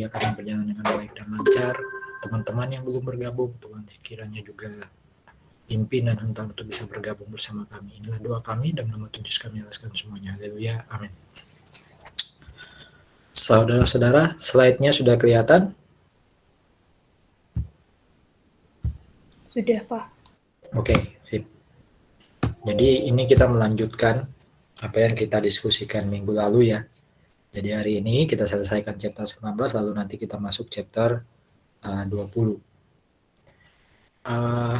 dia akan berjalan dengan baik dan lancar. Teman-teman yang belum bergabung, Tuhan kiranya juga pimpin dan hentak untuk bisa bergabung bersama kami. Inilah doa kami dan nama Tuhan Yesus kami alaskan semuanya. Haleluya. Amin. Saudara-saudara, slide-nya sudah kelihatan? Sudah, Pak. Oke, sip. Jadi ini kita melanjutkan apa yang kita diskusikan minggu lalu ya. Jadi hari ini kita selesaikan chapter 19, lalu nanti kita masuk chapter 20.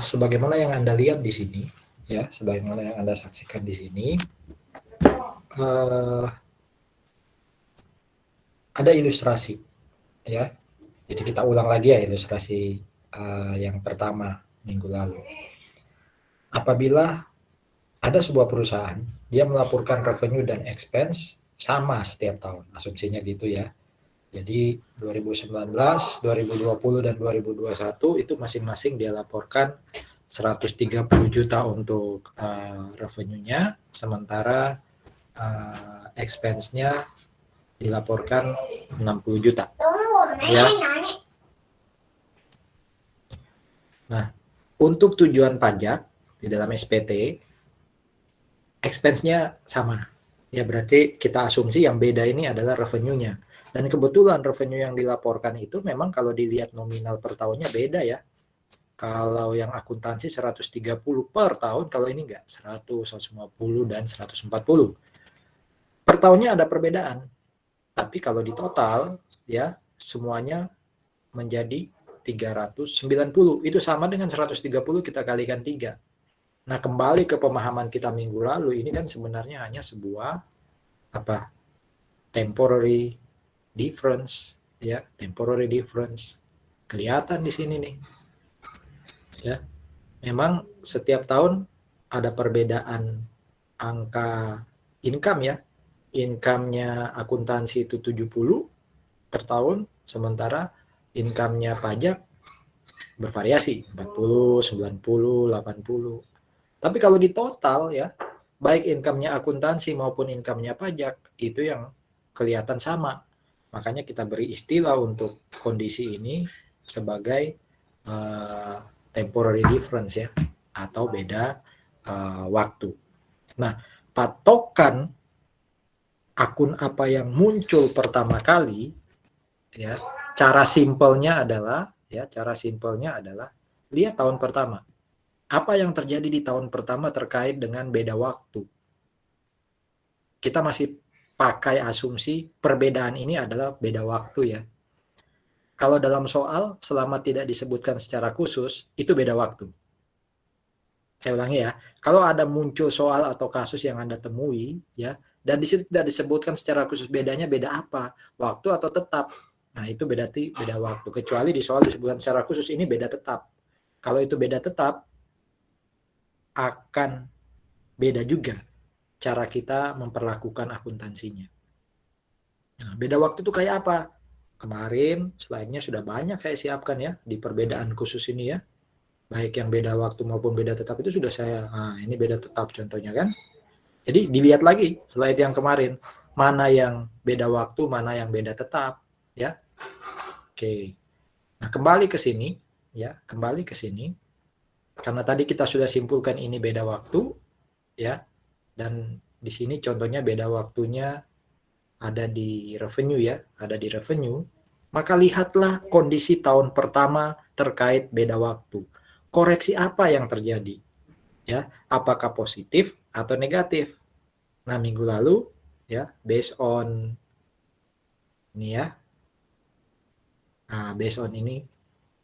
Sebagaimana yang Anda lihat di sini, ya, sebagaimana yang Anda saksikan di sini, ada ilustrasi, ya. Jadi kita ulang lagi ya ilustrasi yang pertama minggu lalu. Apabila ada sebuah perusahaan, dia melaporkan revenue dan expense sama setiap tahun, asumsinya gitu ya. Jadi 2019, 2020, dan 2021 itu masing-masing dia laporkan 130 juta untuk revenue-nya, sementara expense-nya dilaporkan 60 juta. Ya. Nah, untuk tujuan pajak di dalam SPT, expense-nya sama. Ya berarti kita asumsi yang beda ini adalah revenue-nya. Dan kebetulan revenue yang dilaporkan itu memang kalau dilihat nominal per tahunnya beda ya. Kalau yang akuntansi 130 per tahun, kalau ini enggak, 100, 150, dan 140. Per tahunnya ada perbedaan. Tapi kalau di total ya semuanya menjadi 390. Itu sama dengan 130 kita kalikan 3. Nah, kembali ke pemahaman kita minggu lalu, ini kan sebenarnya hanya sebuah temporary difference, ya, temporary difference. Kelihatan di sini nih. Ya. Memang setiap tahun ada perbedaan angka income ya. Income-nya akuntansi itu 70 per tahun, sementara income-nya pajak bervariasi 40, 90, 80. Tapi kalau di total ya, baik income-nya akuntansi maupun income-nya pajak, itu yang kelihatan sama. Makanya kita beri istilah untuk kondisi ini sebagai temporary difference ya, atau beda waktu. Nah, patokan akun apa yang muncul pertama kali, ya, cara simpelnya adalah lihat tahun pertama. Apa yang terjadi di tahun pertama terkait dengan beda waktu? Kita masih pakai asumsi perbedaan ini adalah beda waktu ya. Kalau dalam soal, selama tidak disebutkan secara khusus, itu beda waktu. Saya ulangi ya, kalau ada muncul soal atau kasus yang Anda temui, ya, dan di situ tidak disebutkan secara khusus bedanya beda apa, waktu atau tetap. Nah, itu berarti beda waktu. Kecuali di soal disebutkan secara khusus ini beda tetap. Kalau itu beda tetap, akan beda juga cara kita memperlakukan akuntansinya. Nah, beda waktu itu kayak apa? Kemarin slide-nya sudah banyak saya siapkan ya di perbedaan khusus ini ya. Baik yang beda waktu maupun beda tetap itu sudah saya, ini beda tetap contohnya kan. Jadi dilihat lagi slide yang kemarin, mana yang beda waktu, mana yang beda tetap ya. Oke. Nah, kembali ke sini ya, karena tadi kita sudah simpulkan ini beda waktu ya. Dan di sini contohnya beda waktunya ada di revenue ya, maka lihatlah kondisi tahun pertama terkait beda waktu. Koreksi apa yang terjadi? Ya, apakah positif atau negatif? Nah, minggu lalu ya, based on ini ya. Nah, based on ini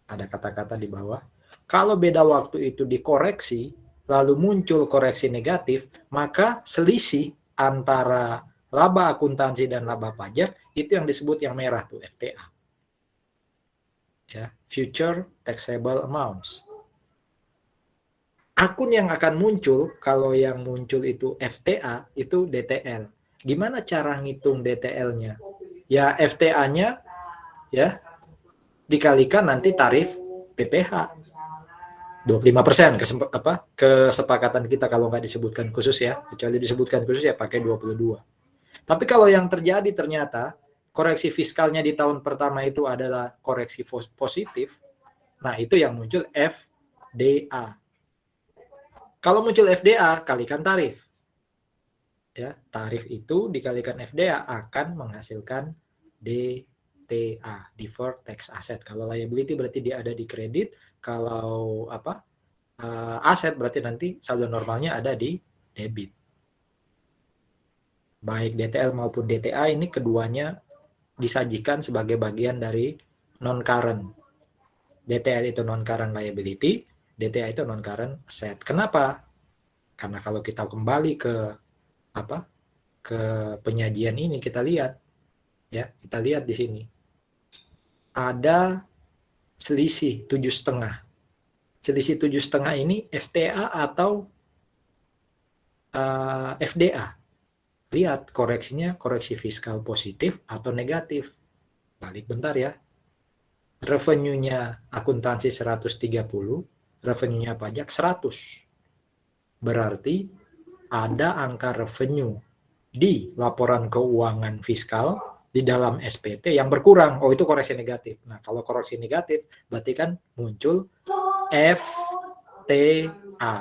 ada kata-kata di bawah. Kalau beda waktu itu dikoreksi, lalu muncul koreksi negatif, maka selisih antara laba akuntansi dan laba pajak itu yang disebut yang merah tuh FTA. Ya, future taxable amounts. Akun yang akan muncul kalau yang muncul itu FTA itu DTL. Gimana cara ngitung DTL-nya? Ya FTA-nya ya dikalikan nanti tarif PPh 25%, kesepakatan kita kalau nggak disebutkan khusus ya, kecuali disebutkan khusus ya pakai 22. Tapi kalau yang terjadi ternyata koreksi fiskalnya di tahun pertama itu adalah koreksi positif, nah itu yang muncul FDA. Kalau muncul FDA, kalikan tarif. Ya, tarif itu dikalikan FDA akan menghasilkan DTA, deferred tax asset. Kalau liability berarti dia ada di kredit, kalau aset berarti nanti saldo normalnya ada di debit. Baik DTL maupun DTA ini keduanya disajikan sebagai bagian dari non-current. DTL itu non-current liability, DTA itu non-current asset. Kenapa? Karena kalau kita kembali ke penyajian ini, kita lihat di sini ada selisih 7,5. Selisih 7,5 ini FTA atau FDA. Lihat koreksinya, koreksi fiskal positif atau negatif. Balik bentar ya. Revenue-nya akuntansi 130, revenue-nya pajak 100. Berarti ada angka revenue di laporan keuangan fiskal di dalam SPT yang berkurang. Oh, itu koreksi negatif. Nah, kalau koreksi negatif berarti kan muncul FTA.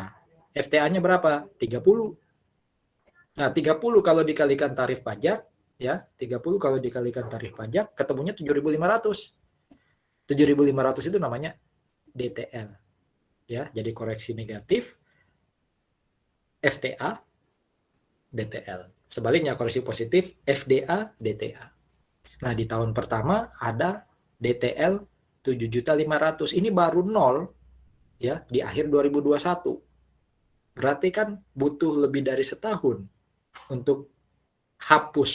FTA-nya berapa? 30. Nah, 30 kalau dikalikan tarif pajak, ya, 30 kalau dikalikan tarif pajak ketemunya 7.500. 7.500 itu namanya DTL. Ya, jadi koreksi negatif FTA DTL. Sebaliknya koreksi positif FDA DTA. Nah, di tahun pertama ada DTL 7.500.000. Ini baru nol ya di akhir 2021. Berarti kan butuh lebih dari setahun untuk hapus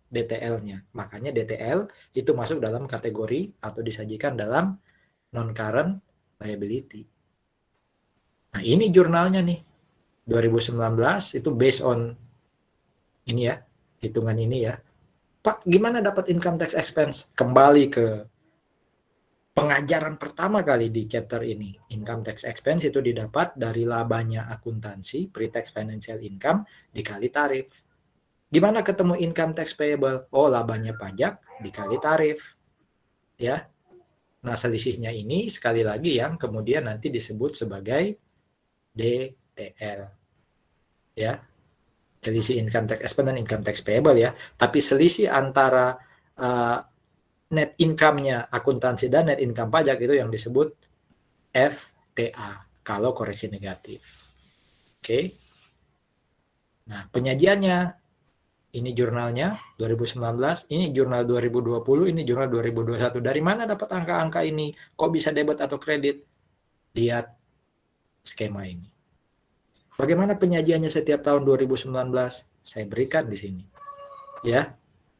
DTL-nya. Makanya DTL itu masuk dalam kategori atau disajikan dalam non-current liability. Nah, ini jurnalnya nih. 2019 itu based on ini ya, hitungan ini ya. Pak, gimana dapat income tax expense? Kembali ke pengajaran pertama kali di chapter ini. Income tax expense itu didapat dari labanya akuntansi, pre-tax financial income, dikali tarif. Gimana ketemu income tax payable? Oh, labanya pajak dikali tarif. Ya. Nah, selisihnya ini sekali lagi yang kemudian nanti disebut sebagai DTL. Ya. Selisih income tax expense dan income tax payable ya. Tapi selisih antara net income-nya akuntansi dan net income pajak itu yang disebut FTA kalau koreksi negatif. Oke. Nah, penyajiannya ini jurnalnya 2019, ini jurnal 2020, ini jurnal 2021. Dari mana dapat angka-angka ini? Kok bisa debit atau kredit? Lihat skema ini. Bagaimana penyajiannya setiap tahun 2019? Saya berikan di sini. Ya.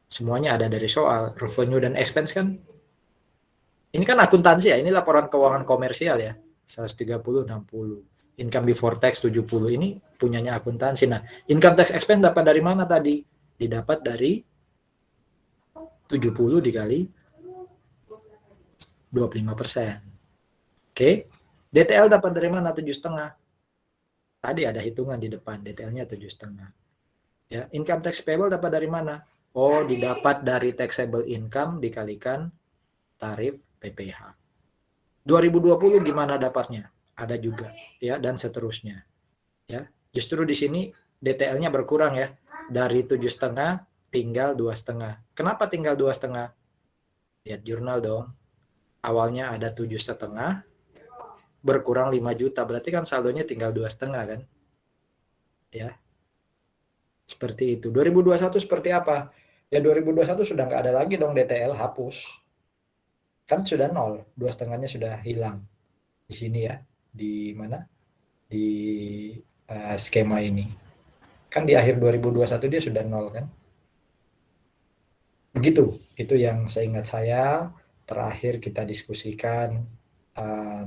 Semuanya ada dari soal revenue dan expense kan. Ini kan akuntansi ya, ini laporan keuangan komersial ya. 130, 60. Income before tax 70. Ini punyanya akuntansi. Nah, income tax expense dapat dari mana tadi? Didapat dari 70 dikali 25%. Oke. DTL dapat dari mana? 7,5. Tadi ada hitungan di depan, DTL-nya 7,5. Ya, income tax payable dapat dari mana? Oh, didapat dari taxable income dikalikan tarif PPh. 2020 gimana dapatnya? Ada juga ya, dan seterusnya. Ya, justru di sini DTL-nya berkurang ya. Dari 7,5 tinggal 2,5. Kenapa tinggal 2,5? Lihat jurnal dong. Awalnya ada 7,5 berkurang 5 juta, berarti kan saldonya tinggal 2,5 kan? Ya. Seperti itu. 2021 seperti apa? Ya 2021 sudah nggak ada lagi dong DTL, hapus. Kan sudah nol, 2,5-nya sudah hilang. Di sini ya, di mana? Di skema ini. Kan di akhir 2021 dia sudah nol kan? Begitu, itu yang seingat saya terakhir kita diskusikan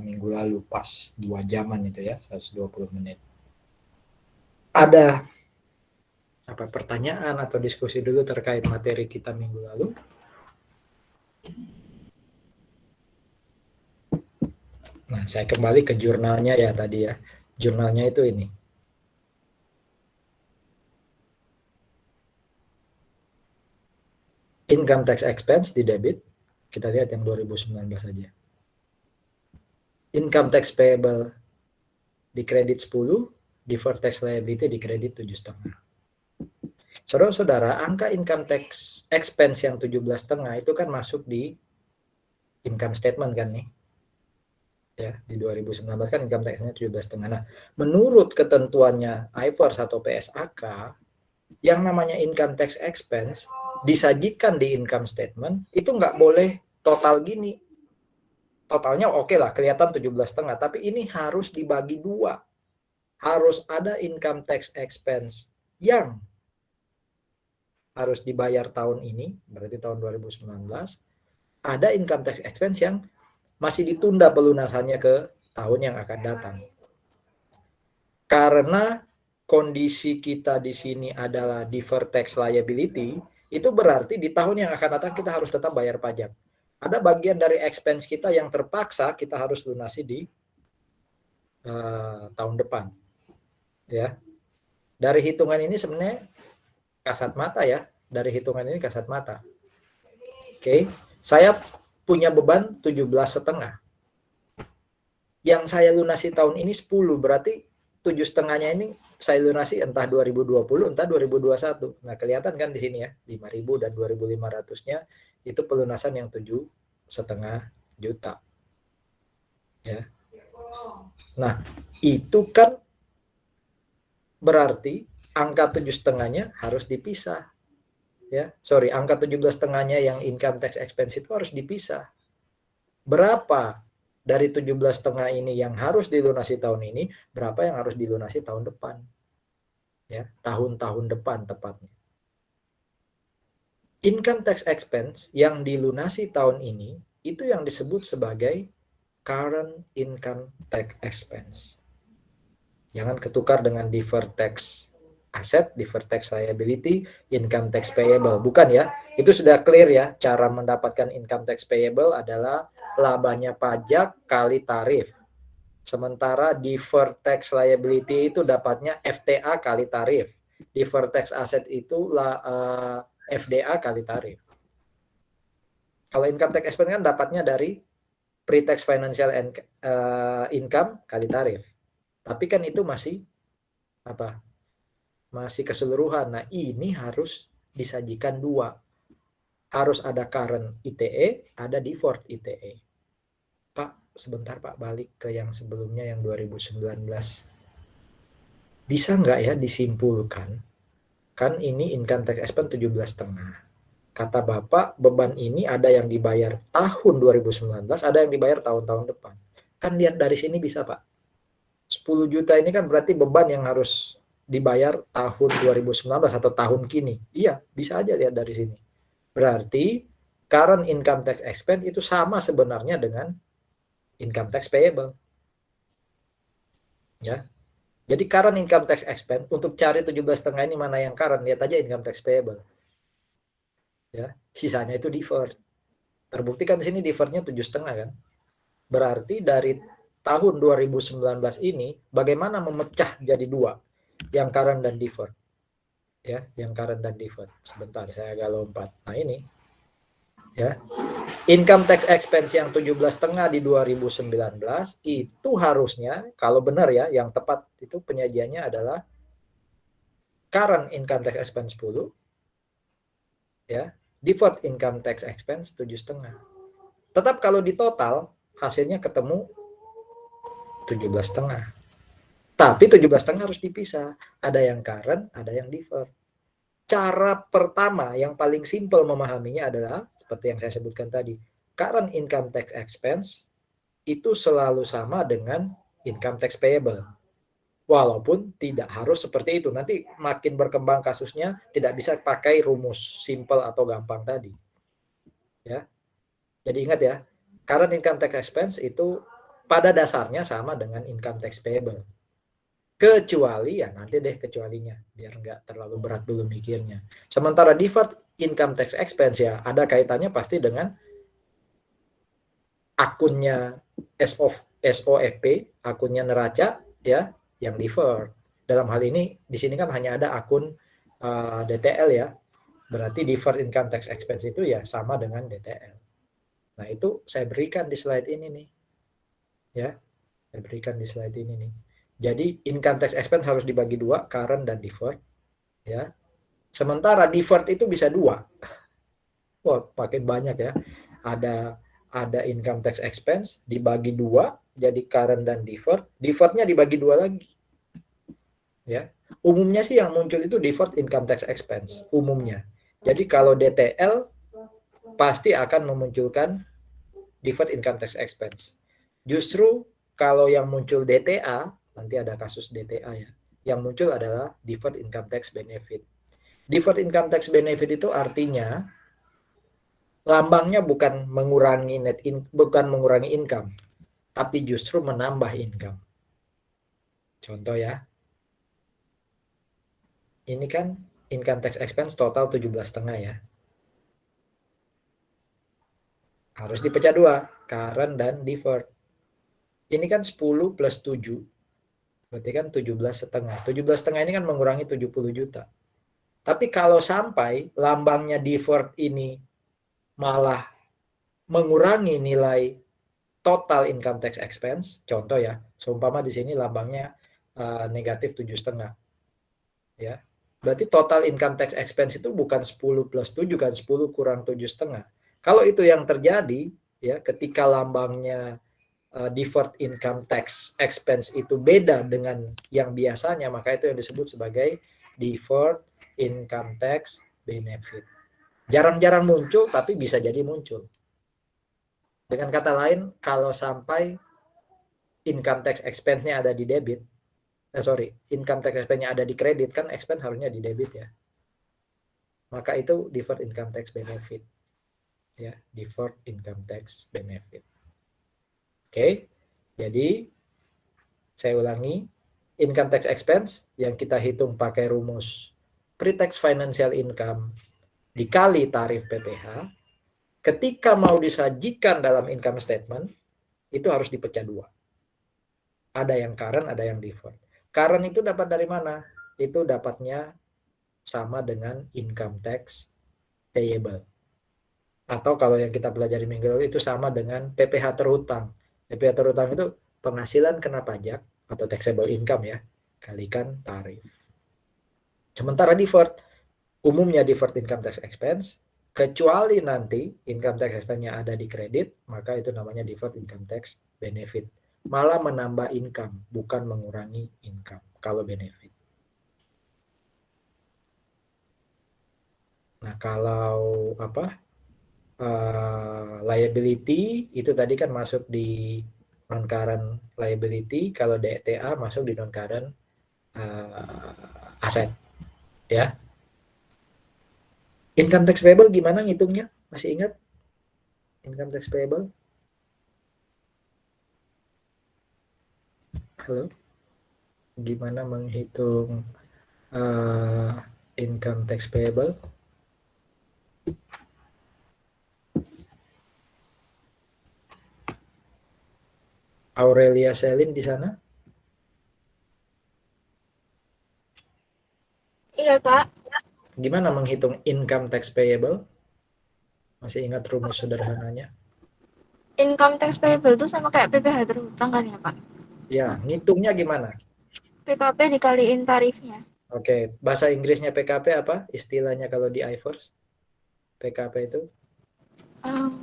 minggu lalu pas 2 jaman itu ya, 120 menit. Ada apa pertanyaan atau diskusi dulu terkait materi kita minggu lalu? Nah, saya kembali ke jurnalnya ya tadi ya. Jurnalnya itu ini. Income tax expense di debit. Kita lihat yang 2019 saja. Income tax payable di kredit 10, deferred tax liability di kredit 7,5. Saudara-saudara, angka income tax expense yang 17,5 itu kan masuk di income statement kan nih. Ya, di 2019 kan income tax-nya 17,5. Nah, menurut ketentuannya IFRS atau PSAK, yang namanya income tax expense disajikan di income statement itu nggak boleh total gini. Totalnya oke lah, kelihatan 17,5, tapi ini harus dibagi dua. Harus ada income tax expense yang harus dibayar tahun ini, berarti tahun 2019. Ada income tax expense yang masih ditunda pelunasannya ke tahun yang akan datang. Karena kondisi kita di sini adalah deferred tax liability, itu berarti di tahun yang akan datang kita harus tetap bayar pajak. Ada bagian dari expense kita yang terpaksa kita harus lunasi di tahun depan. Ya. Dari hitungan ini sebenarnya kasat mata ya. Dari hitungan ini kasat mata. Oke. Saya punya beban 17,5. Yang saya lunasi tahun ini 10, berarti 7,5-nya ini saya lunasi entah 2020 entah 2021. Nah, kelihatan kan di sini ya, 5.000 dan 2.500-nya itu pelunasan yang 7,5 juta. Ya. Nah, itu kan berarti angka 7,5-nya harus dipisah. Ya, sorry, angka 17,5-nya yang income tax expense itu harus dipisah. Berapa dari 17,5 ini yang harus dilunasi tahun ini, berapa yang harus dilunasi tahun depan. Ya, tahun-tahun depan tepatnya. Income tax expense yang dilunasi tahun ini itu yang disebut sebagai current income tax expense. Jangan ketukar dengan deferred tax asset, deferred tax liability, income tax payable. Bukan ya, itu sudah clear ya. Cara mendapatkan income tax payable adalah labanya pajak kali tarif. Sementara deferred tax liability itu dapatnya FTA kali tarif. Deferred tax asset itu FDA kali tarif. Kalau income tax expense kan dapatnya dari pre-tax financial income kali tarif. Tapi kan itu masih apa? Masih keseluruhan. Nah, ini harus disajikan dua. Harus ada current ITE, ada deferred ITE. Pak, sebentar Pak, balik ke yang sebelumnya yang 2019. Bisa nggak ya disimpulkan, kan ini income tax expense 17,5. Kata Bapak, beban ini ada yang dibayar tahun 2019, ada yang dibayar tahun-tahun depan. Kan lihat dari sini bisa Pak. 10 juta ini kan berarti beban yang harus dibayar tahun 2019 atau tahun kini. Iya, bisa aja lihat dari sini. Berarti current income tax expense itu sama sebenarnya dengan income tax payable. Ya. Jadi current income tax expense untuk cari 17,5 ini mana yang current, lihat aja income tax payable. Ya, sisanya itu deferred. Terbukti kan di sini deferrednya 7,5 kan. Berarti dari tahun 2019 ini bagaimana memecah jadi dua, yang current dan deferred. Ya, yang current dan deferred. Sebentar saya agak lompat. Nah, ini ya. Income tax expense yang 17,5 di 2019 itu harusnya kalau benar ya, yang tepat itu penyajiannya adalah current income tax expense 10 ya, deferred income tax expense 7,5. Tetap kalau di total hasilnya ketemu 17,5. Tapi 17,5 harus dipisah. Ada yang current, ada yang deferred. Cara pertama yang paling simpel memahaminya adalah seperti yang saya sebutkan tadi. Current income tax expense itu selalu sama dengan income tax payable. Walaupun tidak harus seperti itu. Nanti makin berkembang kasusnya tidak bisa pakai rumus simple atau gampang tadi. Ya. Jadi ingat ya, current income tax expense itu pada dasarnya sama dengan income tax payable. Kecuali ya nanti deh kecualinya, biar nggak terlalu berat dulu mikirnya. Sementara deferred income tax expense ya ada kaitannya pasti dengan akunnya SOFP, akunnya neraca ya yang deferred. Dalam hal ini di sini kan hanya ada akun DTL ya. Berarti deferred income tax expense itu ya sama dengan DTL. Nah, itu saya berikan di slide ini nih. Ya, saya berikan di slide ini nih. Jadi income tax expense harus dibagi dua, current dan deferred. Ya, sementara deferred itu bisa dua. Wah, makin banyak ya. Ada income tax expense dibagi dua, jadi current dan deferred. Deferrednya dibagi dua lagi. Ya, umumnya sih yang muncul itu deferred income tax expense umumnya. Jadi kalau DTL pasti akan memunculkan deferred income tax expense. Justru kalau yang muncul DTA, nanti ada kasus DTA ya, yang muncul adalah deferred income tax benefit. Deferred income tax benefit itu artinya lambangnya bukan mengurangi income, tapi justru menambah income. Contoh ya, ini kan income tax expense total 17,5 ya. Harus dipecah dua, current dan deferred. Ini kan 10 plus 7, berarti kan 17,5. 17,5 ini kan mengurangi 70 juta. Tapi kalau sampai lambangnya deferred ini malah mengurangi nilai total income tax expense, contoh ya, seumpama di sini lambangnya negatif 7,5, ya. Berarti total income tax expense itu bukan 10 plus 7 kan, 10 kurang 7,5. Kalau itu yang terjadi, ya, ketika lambangnya deferred income tax expense itu beda dengan yang biasanya, maka itu yang disebut sebagai deferred income tax benefit. Jarang-jarang muncul, tapi bisa jadi muncul. Dengan kata lain, kalau sampai income tax expense-nya ada di debit, income tax expense-nya ada di kredit, kan expense harusnya di debit ya. Maka itu deferred income tax benefit. Ya, deferred income tax benefit. Oke, jadi saya ulangi, income tax expense yang kita hitung pakai rumus pre-tax financial income dikali tarif PPh, ketika mau disajikan dalam income statement, itu harus dipecah dua. Ada yang current, ada yang deferred. Current itu dapat dari mana? Itu dapatnya sama dengan income tax payable. Atau kalau yang kita pelajari minggu lalu itu sama dengan PPh terhutang. PPh terhutang itu penghasilan kena pajak atau taxable income ya, kalikan tarif. Sementara deferred, umumnya deferred income tax expense, kecuali nanti income tax expense-nya ada di kredit, maka itu namanya deferred income tax benefit. Malah menambah income, bukan mengurangi income kalau benefit. Nah, kalau liability itu tadi kan masuk di non current liability, kalau DTA masuk di non current aset ya. Income tax payable gimana ngitungnya? Masih ingat? Income tax payable? Halo? Gimana menghitung income tax payable? Aurelia Selin di sana? Iya, Pak. Gimana menghitung income tax payable? Masih ingat rumus sederhananya? Income tax payable itu sama kayak PPh terhutang kan ya, Pak? Ya, ngitungnya gimana? PKP dikaliin tarifnya. Oke, bahasa Inggrisnya PKP apa? Istilahnya kalau di iFirst, PKP itu Um,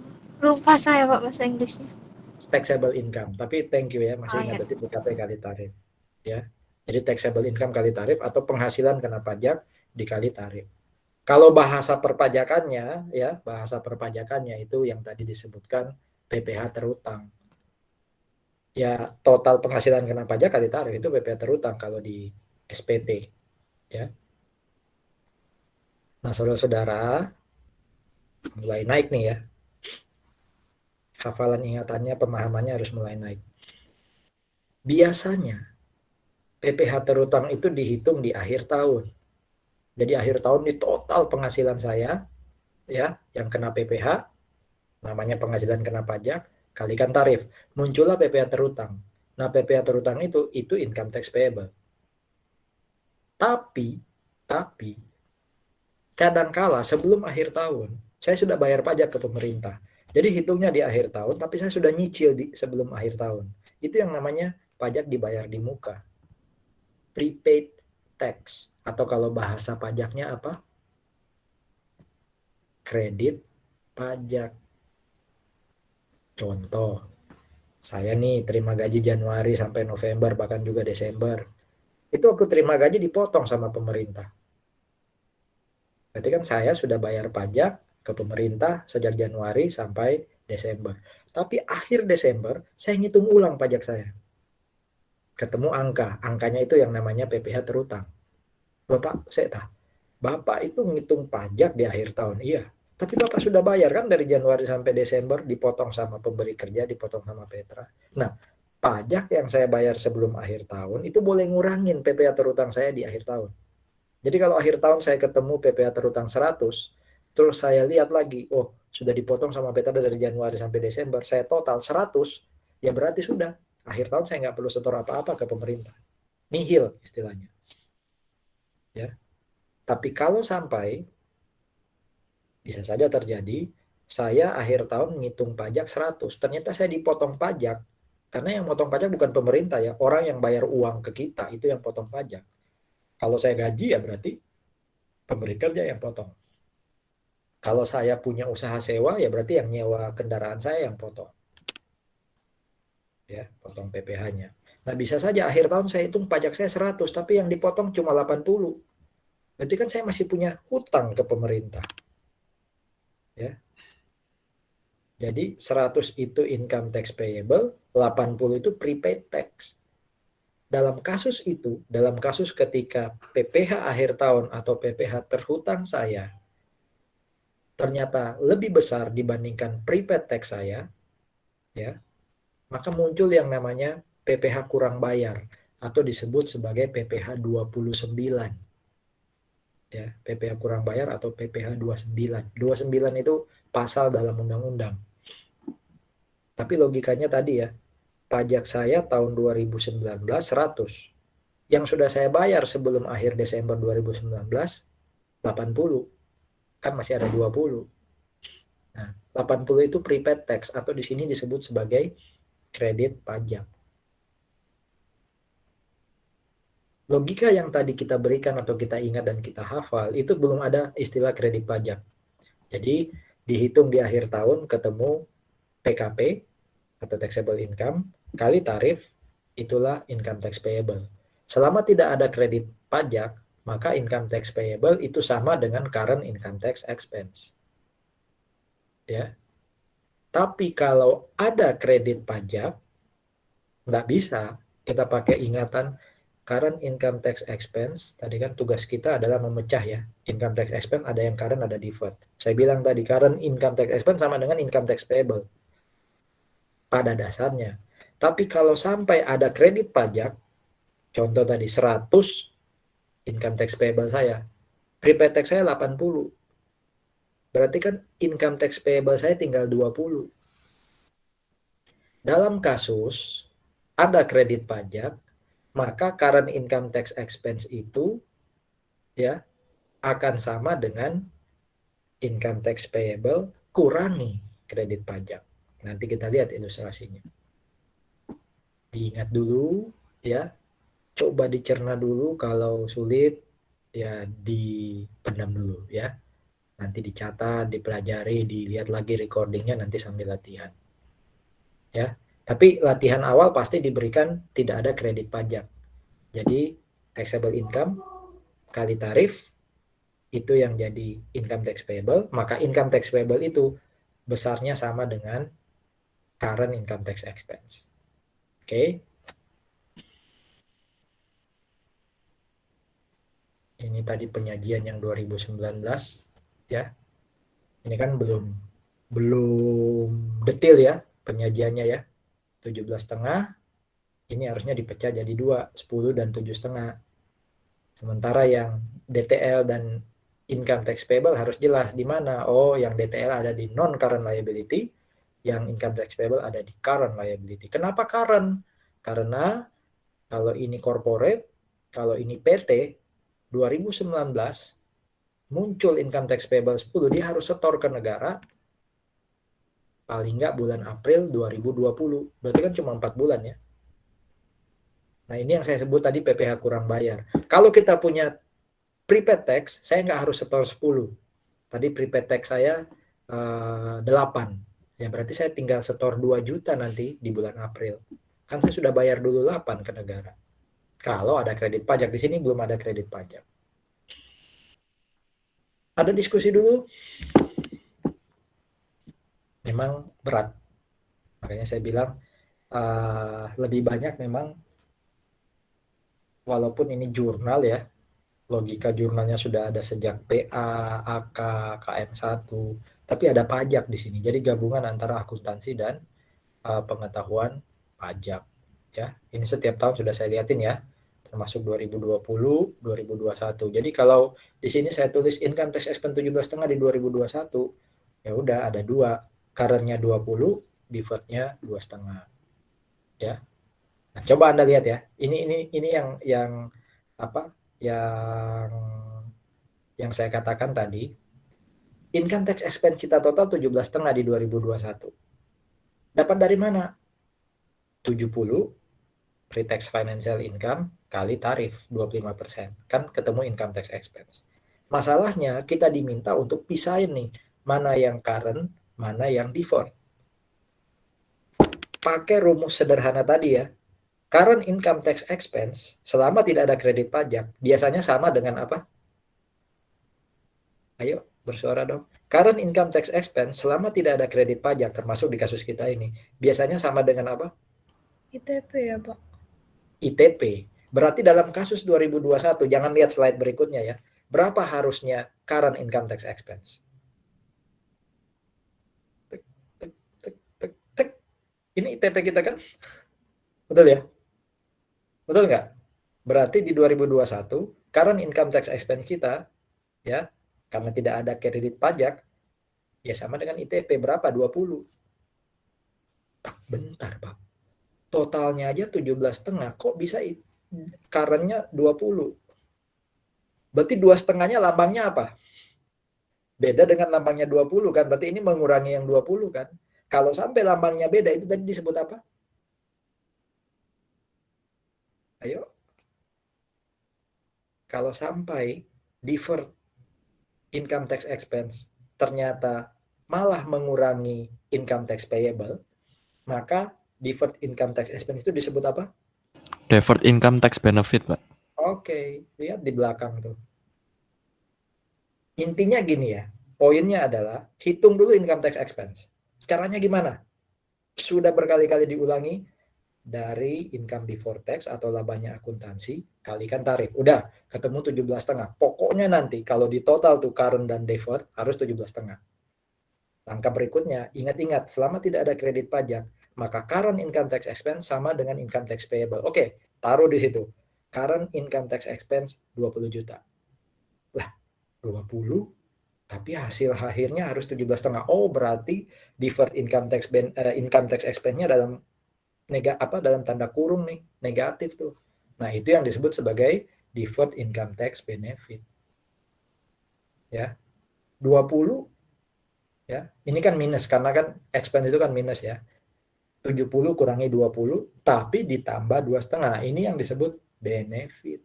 Lupa saya, Pak, bahasa Inggrisnya. taxable income. Tapi thank you ya, masih Oh ingat ya. berarti PKP kali tarif. Ya, jadi taxable income kali tarif atau penghasilan kena pajak dikali tarif. Kalau bahasa perpajakannya, ya bahasa perpajakannya itu yang tadi disebutkan PPh terhutang. Ya total penghasilan kena pajak kali tarif itu PPh terhutang kalau di SPT. Ya. Nah saudara-saudara mulai naik nih ya. Hafalan ingatannya, pemahamannya harus mulai naik. Biasanya PPh terhutang itu dihitung di akhir tahun. Jadi akhir tahun di total penghasilan saya ya yang kena PPh, namanya penghasilan kena pajak, kalikan tarif. Muncullah PPh terhutang. Nah, PPh terhutang itu income tax payable. Tapi kadangkala sebelum akhir tahun saya sudah bayar pajak ke pemerintah. Jadi hitungnya di akhir tahun, tapi saya sudah nyicil sebelum akhir tahun. Itu yang namanya pajak dibayar di muka, prepaid tax, atau kalau bahasa pajaknya apa? Kredit pajak. Contoh, saya nih terima gaji Januari sampai November, bahkan juga Desember. Itu aku terima gaji dipotong sama pemerintah. Berarti kan saya sudah bayar pajak ke pemerintah sejak Januari sampai Desember. Tapi akhir Desember, saya ngitung ulang pajak saya. Ketemu angka. Angkanya itu yang namanya PPh terutang. Bapak, saya tahu. Bapak itu ngitung pajak di akhir tahun. Iya. Tapi Bapak sudah bayar kan dari Januari sampai Desember, dipotong sama pemberi kerja, dipotong sama Petra. Nah, pajak yang saya bayar sebelum akhir tahun, itu boleh ngurangin PPh terutang saya di akhir tahun. Jadi kalau akhir tahun saya ketemu PPh terutang 100, terus saya lihat lagi, oh sudah dipotong sama Petra dari Januari sampai Desember, saya total 100, ya berarti sudah. Akhir tahun saya nggak perlu setor apa-apa ke pemerintah. Nihil istilahnya. Ya. Tapi kalau sampai, bisa saja terjadi, saya akhir tahun ngitung pajak 100, ternyata saya dipotong pajak, karena yang potong pajak bukan pemerintah ya, orang yang bayar uang ke kita, itu yang potong pajak. Kalau saya gaji ya berarti pemberi kerja yang potong. Kalau saya punya usaha sewa, ya berarti yang nyewa kendaraan saya yang potong. Ya, potong PPh-nya. Nah, bisa saja akhir tahun saya hitung pajak saya 100, tapi yang dipotong cuma 80. Berarti kan saya masih punya hutang ke pemerintah. Ya. Jadi 100 itu income tax payable, 80 itu prepaid tax. Dalam kasus itu, dalam kasus ketika PPh akhir tahun atau PPh terhutang saya ternyata lebih besar dibandingkan prepaid tax saya, ya, maka muncul yang namanya PPh kurang bayar atau disebut sebagai PPh 29. Ya, PPh kurang bayar atau PPh 29. 29 itu pasal dalam undang-undang. Tapi logikanya tadi ya, pajak saya tahun 2019 100. Yang sudah saya bayar sebelum akhir Desember 2019 80. Kan masih ada 20. Nah, 80 itu prepaid tax atau di sini disebut sebagai kredit pajak. Logika yang tadi kita berikan atau kita ingat dan kita hafal itu belum ada istilah kredit pajak. Jadi dihitung di akhir tahun ketemu PKP atau taxable income kali tarif, itulah income tax payable. Selama tidak ada kredit pajak, maka income tax payable itu sama dengan current income tax expense. Ya. Tapi kalau ada kredit pajak, nggak bisa kita pakai ingatan current income tax expense. Tadi kan tugas kita adalah memecah ya. Income tax expense ada yang current, ada deferred. Saya bilang tadi current income tax expense sama dengan income tax payable pada dasarnya. Tapi kalau sampai ada kredit pajak, contoh tadi 100 income tax payable saya, prepaid tax saya 80. Berarti kan income tax payable saya tinggal 20. Dalam kasus ada kredit pajak, maka current income tax expense itu ya akan sama dengan income tax payable kurangi kredit pajak. Nanti kita lihat ilustrasinya. Diingat dulu ya, coba dicerna dulu, kalau sulit ya dipendam dulu ya. Nanti dicatat, dipelajari, dilihat lagi recordingnya nanti sambil latihan. Ya. Tapi latihan awal pasti diberikan tidak ada kredit pajak. Jadi taxable income kali tarif itu yang jadi income tax payable, maka income tax payable itu besarnya sama dengan current income tax expense. Oke. Ini tadi penyajian yang 2019 ya. Ini kan belum detail ya penyajiannya ya. 17,5 ini harusnya dipecah jadi 2, 10 dan 7,5. Sementara yang DTL dan income tax payable harus jelas di mana. Oh, yang DTL ada di non current liability, yang income tax payable ada di current liability. Kenapa current? Karena kalau ini corporate, kalau ini PT 2019 muncul income tax payable 10, dia harus setor ke negara paling nggak bulan April 2020. Berarti kan cuma 4 bulan ya. Nah ini yang saya sebut tadi PPh kurang bayar. Kalau kita punya prepaid tax, saya nggak harus setor 10. Tadi prepaid tax saya 8. Ya berarti saya tinggal setor 2 juta nanti di bulan April. Kan saya sudah bayar dulu 8 ke negara. Kalau ada kredit pajak, di sini belum ada kredit pajak. Ada diskusi dulu? Memang berat. Makanya saya bilang lebih banyak memang, walaupun ini jurnal ya, logika jurnalnya sudah ada sejak PA, AK, KM1, tapi ada pajak di sini. Jadi gabungan antara akuntansi dan pengetahuan pajak ya. Ini setiap tahun sudah saya lihatin ya, termasuk 2020, 2021. Jadi kalau di sini saya tulis income tax expense 17,5 di 2021, ya udah ada 2, current-nya 20, deferred-nya 2,5 ya. Nah, coba Anda lihat ya. Ini yang apa? Yang saya katakan tadi, income tax expense kita total 17,5 di 2021. Dapat dari mana? 70 pre-tax financial income kali tarif 25%. Kan ketemu income tax expense. Masalahnya kita diminta untuk pisahin nih, mana yang current, mana yang deferred. Pakai rumus sederhana tadi ya. Current income tax expense selama tidak ada kredit pajak biasanya sama dengan apa? Ayo bersuara dong. Current income tax expense selama tidak ada kredit pajak, termasuk di kasus kita ini, biasanya sama dengan apa? ITP ya, Pak. ITP. Berarti dalam kasus 2021, jangan lihat slide berikutnya ya. Berapa harusnya current income tax expense? Tek, tek, tek, tek, tek. Ini ITP kita kan? Betul ya? Betul nggak? Berarti di 2021, current income tax expense kita, ya, karena tidak ada kredit pajak, ya sama dengan ITP berapa? 20. Bentar, Pak. Totalnya aja 17,5, kok bisa current-nya 20? Berarti 2,5-nya lambangnya apa? Beda dengan lambangnya 20 kan, berarti ini mengurangi yang 20 kan. Kalau sampai lambangnya beda, itu tadi disebut apa? Ayo. Kalau sampai deferred income tax expense ternyata malah mengurangi income tax payable, maka deferred income tax expense itu disebut apa? Deferred income tax benefit, Pak. Oke, lihat di belakang tuh. Intinya gini ya, poinnya adalah hitung dulu income tax expense. Caranya gimana? Sudah berkali-kali diulangi, dari income before tax atau labanya akuntansi kalikan tarif. Udah ketemu 17,5. Pokoknya nanti kalau di total tuh current dan deferred harus 17,5. Langkah berikutnya, ingat-ingat selama tidak ada kredit pajak, maka current income tax expense sama dengan income tax payable. Oke, taruh di situ. Current income tax expense 20 juta. Lah, 20 tapi hasil akhirnya harus 17,5. Oh, berarti deferred income tax expense-nya dalam dalam tanda kurung nih, negatif tuh. Nah, itu yang disebut sebagai deferred income tax benefit. Ya. 20 ya. Ini kan minus karena kan expense itu kan minus ya. 70 kurangi 20 tapi ditambah 2,5. Ini yang disebut benefit.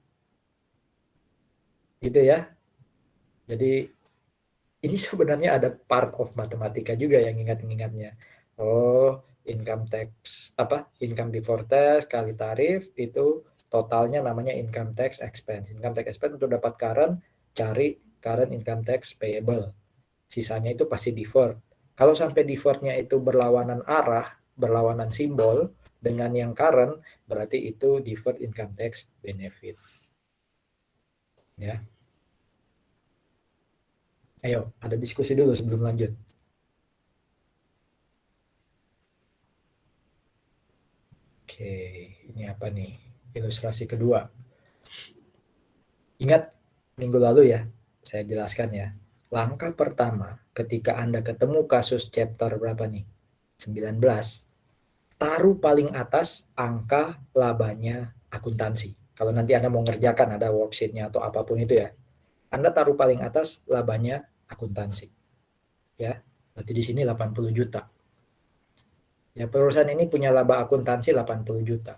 Gitu ya. Jadi ini sebenarnya ada part of matematika juga yang ingat-ingatnya. Oh, income tax income before tax kali tarif itu totalnya namanya income tax expense. Income tax expense untuk dapat current, cari current income tax payable. Sisanya itu pasti deferred. Kalau sampai deferrednya itu berlawanan arah, berlawanan simbol dengan yang current, berarti itu deferred income tax benefit. Ya. Ayo, ada diskusi dulu sebelum lanjut. Oke, ini apa nih? Ilustrasi kedua. Ingat minggu lalu ya, saya jelaskan ya. Langkah pertama ketika Anda ketemu kasus chapter berapa nih? 19. Taruh paling atas angka labanya akuntansi. Kalau nanti Anda mau ngerjakan ada worksheet-nya atau apapun itu ya. Anda taruh paling atas labanya akuntansi. Ya, berarti di sini 80 juta. Ya, perusahaan ini punya laba akuntansi 80 juta.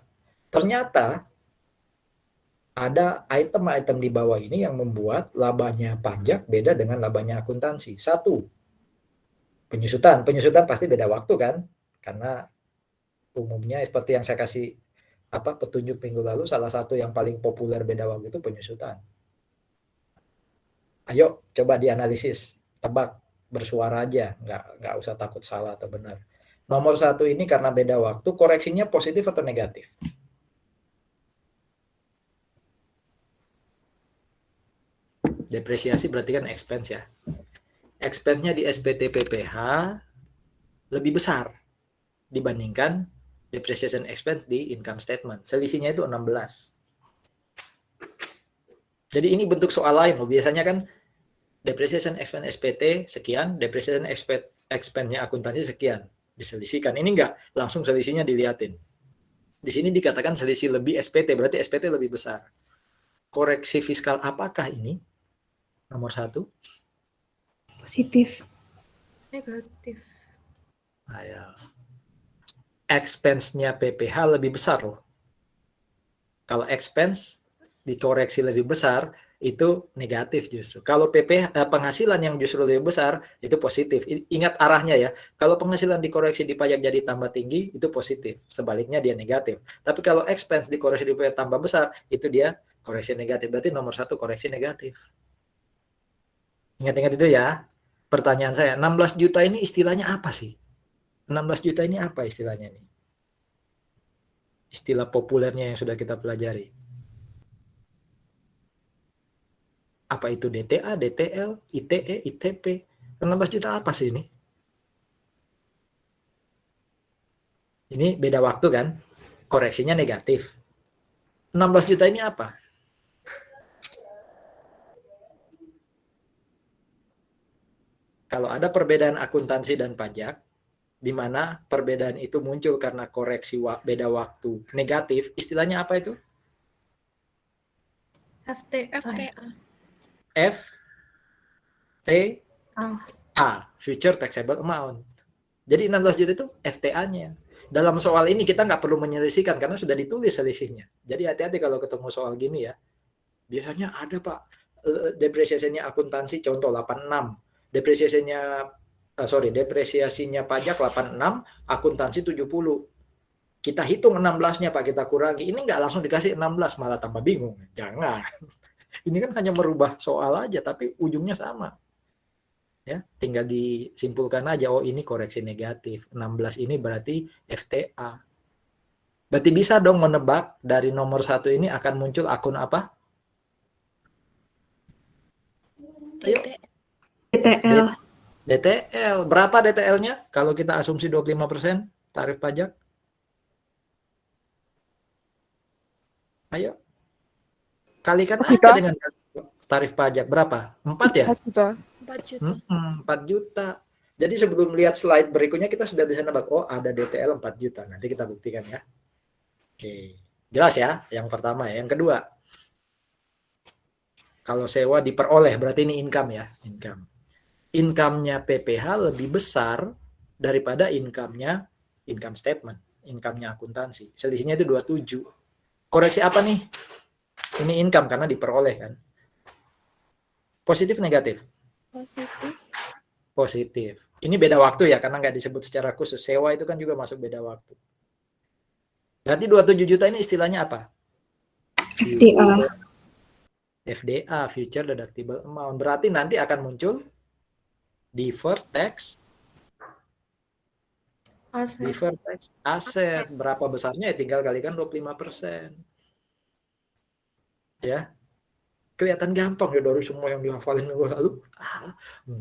Ternyata ada item-item di bawah ini yang membuat labanya pajak beda dengan labanya akuntansi. Satu, penyusutan. Penyusutan pasti beda waktu kan? Karena umumnya seperti yang saya kasih petunjuk minggu lalu, salah satu yang paling populer beda waktu itu penyusutan. Ayo coba dianalisis, tebak, bersuara aja, nggak usah takut salah atau benar. Nomor satu ini karena beda waktu, koreksinya positif atau negatif? Depresiasi berarti kan expense ya. Expense-nya di SPT PPH lebih besar dibandingkan depreciation expense di income statement. Selisihnya itu 16. Jadi ini bentuk soal lain loh. Biasanya kan depreciation expense SPT sekian, depreciation expense-nya akuntansi sekian. Diselisihkan. Ini enggak, langsung selisihnya dilihatin. Di sini dikatakan selisih lebih SPT, berarti SPT lebih besar. Koreksi fiskal apakah ini? Nomor satu. Positif. Negatif. Ayo. Expense-nya PPH lebih besar loh. Kalau expense dikoreksi lebih besar, itu negatif justru. Kalau penghasilan yang justru lebih besar, itu positif. Ingat arahnya ya. Kalau penghasilan dikoreksi di pajak jadi tambah tinggi, itu positif. Sebaliknya dia negatif. Tapi kalau expense dikoreksi di pajak tambah besar, itu dia koreksi negatif. Berarti nomor satu koreksi negatif. Ingat-ingat itu ya. Pertanyaan saya, 16 juta ini istilahnya apa sih? 16 juta ini apa istilahnya nih? Istilah populernya yang sudah kita pelajari. Apa itu DTA, DTL, ITE, ITP? 16 juta apa sih ini? Ini beda waktu kan? Koreksinya negatif. 16 juta ini apa? Kalau ada perbedaan akuntansi dan pajak, di mana perbedaan itu muncul karena koreksi beda waktu negatif, istilahnya apa itu? FTA. FTA, Future Taxable Amount. Jadi 16 juta itu FTA-nya. Dalam soal ini kita nggak perlu menyelisihkan karena sudah ditulis selisihnya. Jadi hati-hati kalau ketemu soal gini ya. Biasanya ada Pak, depresiasinya akuntansi contoh 86. Depresiasinya pajak 86, akuntansi 70. Kita hitung 16-nya Pak, kita kurangi. Ini nggak langsung dikasih 16, malah tambah bingung. Jangan. Ini kan hanya merubah soal aja, tapi ujungnya sama. Ya, tinggal disimpulkan aja, oh ini koreksi negatif. 16 ini berarti FTA. Berarti bisa dong menebak dari nomor satu ini akan muncul akun apa? Ayo. DTL. DTL. Berapa DTL-nya? Kalau kita asumsi 25% tarif pajak. Ayo. Kalikan aja dengan tarif pajak. Berapa? 4 ya? 4 juta. 4 juta. 4 juta. Jadi sebelum lihat slide berikutnya kita sudah bisa nebak, oh ada DTL 4 juta. Nanti kita buktikan ya. Oke. Jelas ya? Yang pertama ya. Yang kedua. Kalau sewa diperoleh, berarti ini income ya. Income-nya PPH lebih besar daripada income-nya income statement. Income-nya akuntansi. Selisihnya itu 27. Koreksi apa nih? Ini income karena diperoleh kan. Positif negatif? Positif. Ini beda waktu ya, karena nggak disebut secara khusus. Sewa itu kan juga masuk beda waktu. Berarti 27 juta ini istilahnya apa? FDA, Future Deductible Amount. Berarti nanti akan muncul deferred tax aset. Berapa besarnya ya tinggal kalikan 25%. Ya. Kelihatan gampang ya dari semua yang dihafalin minggu lalu.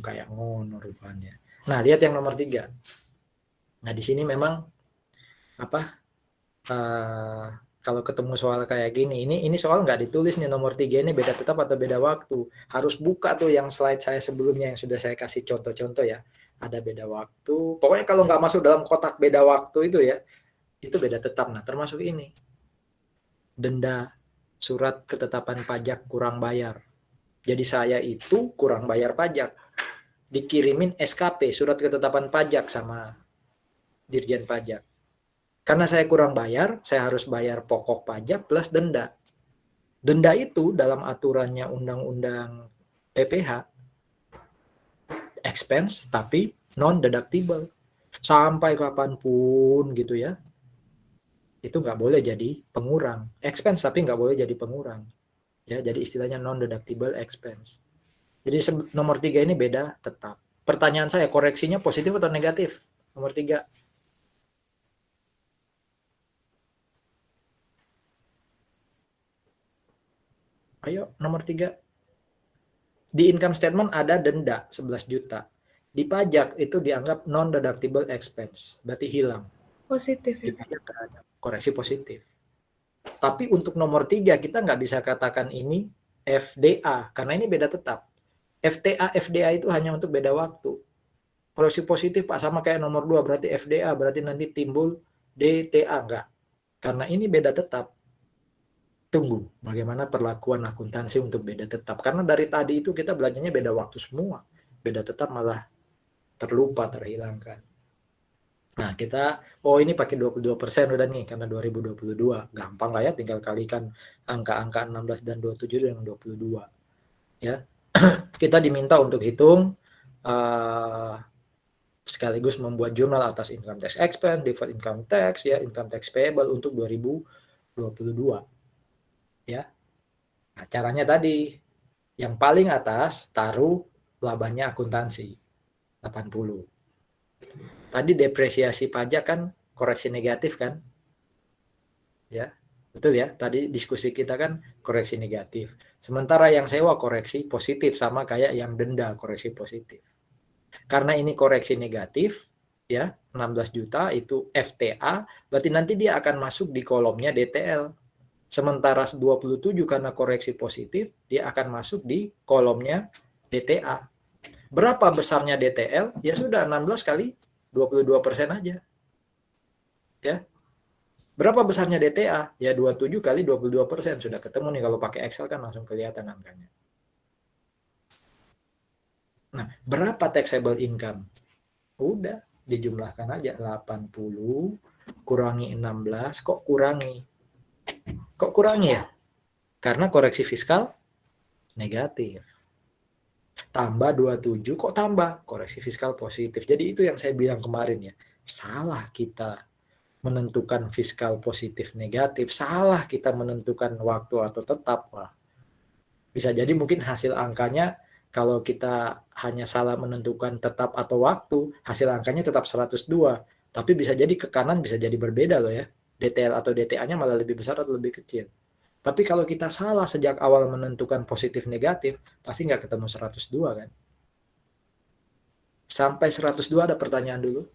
Kayak ngono rupanya. Nah, lihat yang nomor 3. Nah, di sini memang kalau ketemu soal kayak gini, ini soal nggak ditulis nih nomor 3 ini beda tetap atau beda waktu. Harus buka tuh yang slide saya sebelumnya yang sudah saya kasih contoh-contoh ya. Ada beda waktu. Pokoknya kalau nggak masuk dalam kotak beda waktu itu ya, itu beda tetap. Nah, termasuk ini. Denda surat ketetapan pajak kurang bayar. Jadi saya itu kurang bayar pajak. Dikirimin SKP, surat ketetapan pajak sama Dirjen Pajak. Karena saya kurang bayar, saya harus bayar pokok pajak plus denda. Denda itu dalam aturannya Undang-Undang PPH, expense tapi non-deductible. Sampai kapanpun gitu ya, itu nggak boleh jadi pengurang. Expense tapi nggak boleh jadi pengurang. Ya, jadi istilahnya non-deductible expense. Jadi nomor 3 ini beda tetap. Pertanyaan saya, koreksinya positif atau negatif? Nomor 3. Ayo, nomor 3. Di income statement ada denda 11 juta. Di pajak itu dianggap non-deductible expense. Berarti hilang. Positif Di ya. pajak nggak ada. Koreksi positif. Tapi untuk nomor 3 kita nggak bisa katakan ini FDA. Karena ini beda tetap. FTA, FDA itu hanya untuk beda waktu. Koreksi positif Pak sama kayak nomor 2. Berarti FDA. Berarti nanti timbul DTA. Enggak. Karena ini beda tetap. Tunggu bagaimana perlakuan akuntansi untuk beda tetap. Karena dari tadi itu kita belajarnya beda waktu semua. Beda tetap malah terlupa, terhilangkan. Nah kita, ini pakai 22% udah nih karena 2022. Gampang lah ya, tinggal kalikan angka-angka 16 dan 27 dengan 22. Ya, kita diminta untuk hitung sekaligus membuat jurnal atas income tax expense, deferred income tax, ya, income tax payable untuk 2022. Ya. Nah, caranya tadi yang paling atas taruh labanya akuntansi 80. Tadi depresiasi pajak kan koreksi negatif kan? Ya. Betul ya? Tadi diskusi kita kan koreksi negatif. Sementara yang sewa koreksi positif sama kayak yang denda koreksi positif. Karena ini koreksi negatif ya, 16 juta itu FTA, berarti nanti dia akan masuk di kolomnya DTL. Sementara 27 karena koreksi positif, dia akan masuk di kolomnya DTA. Berapa besarnya DTL? Ya sudah 16 kali 22% aja. Ya. Berapa besarnya DTA? Ya 27 kali 22%. Sudah ketemu nih kalau pakai Excel kan langsung kelihatan angkanya. Nah, berapa taxable income? Udah, dijumlahkan aja 80 kurangi 16. Kok kurangi? Kok kurangi ya? Karena koreksi fiskal negatif. Tambah 27, kok tambah? Koreksi fiskal positif. Jadi itu yang saya bilang kemarin ya. Salah kita menentukan fiskal positif negatif. Salah kita menentukan waktu atau tetap. Wah, bisa jadi mungkin hasil angkanya kalau kita hanya salah menentukan tetap atau waktu, hasil angkanya tetap 102. Tapi bisa jadi ke kanan bisa jadi berbeda loh ya. DTL atau DTA-nya malah lebih besar atau lebih kecil. Tapi kalau kita salah sejak awal menentukan positif negatif, pasti nggak ketemu 102 kan. Sampai 102 ada pertanyaan dulu.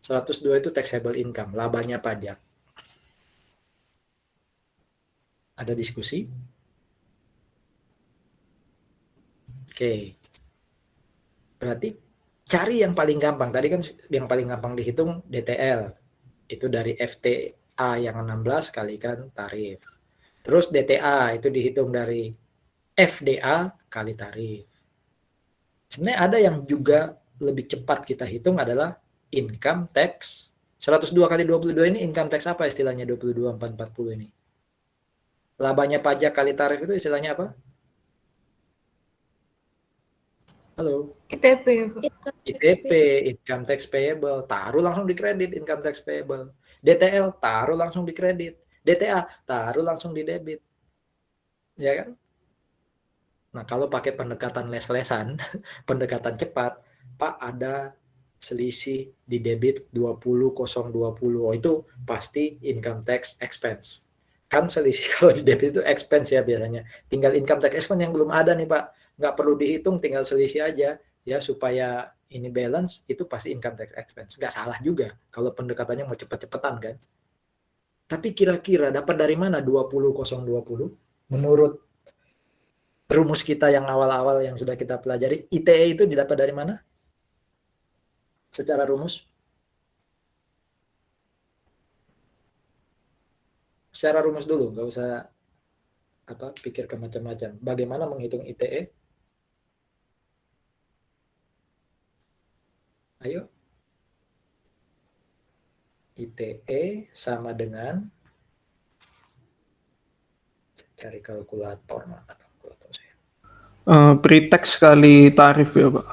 102 itu taxable income, labanya pajak. Ada diskusi? Oke. Berarti cari yang paling gampang. Tadi kan yang paling gampang dihitung DTL. Itu dari FTA yang 16 kalikan tarif. Terus DTA itu dihitung dari FDA kali tarif. Sebenarnya ada yang juga lebih cepat kita hitung adalah income tax. 102 kali 22 ini income tax apa istilahnya 22.440 ini? Labanya pajak kali tarif itu istilahnya apa? Halo. ITP ya, Pak. ITP, income tax payable, taruh langsung di kredit income tax payable. DTL, taruh langsung di kredit. DTA, taruh langsung di debit. Ya kan? Nah, kalau pakai pendekatan les-lesan, pendekatan cepat, Pak ada selisih di debit 20.020. Oh, itu pasti income tax expense. Kan selisih kalau di debit itu expense ya biasanya. Tinggal income tax expense yang belum ada nih, Pak. Nggak perlu dihitung, tinggal selisih aja ya supaya ini balance, itu pasti income tax expense. Nggak salah juga kalau pendekatannya mau cepet-cepetan kan. Tapi kira-kira dapat dari mana 20.020? Menurut rumus kita yang awal-awal yang sudah kita pelajari, ITE itu didapat dari mana? Secara rumus? Secara rumus dulu, nggak usah pikirkan macam-macam. Bagaimana menghitung ITE? Ayo. ITE sama dengan, cari kalkulator, mana kalkulator saya. Pre-tax kali tarif ya Pak.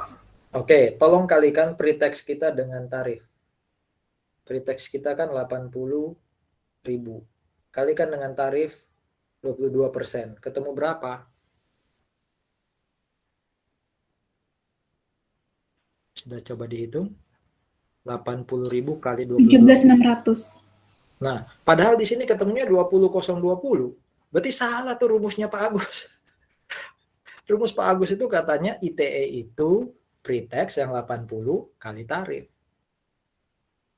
Oke, tolong kalikan pre-tax kita dengan tarif. Pre-tax kita kan 80.000. Kalikan dengan tarif 22%. Ketemu berapa? Sudah coba dihitung? 80.000 kali 22. 17.600. Nah, padahal di sini ketemunya 20.020. Berarti salah tuh rumusnya Pak Agus. Rumus Pak Agus itu katanya ITE itu pre-tax yang 80 kali tarif.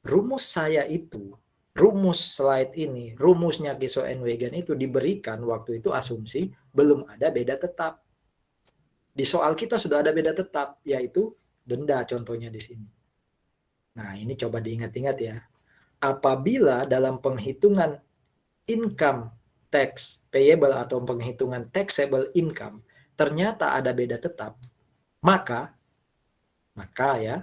Rumus saya itu, rumus slide ini, rumusnya Kiso and Wegan itu diberikan waktu itu asumsi belum ada beda tetap. Di soal kita sudah ada beda tetap, yaitu denda contohnya di sini. Nah, ini coba diingat-ingat ya. Apabila dalam penghitungan income tax payable atau penghitungan taxable income ternyata ada beda tetap, maka ya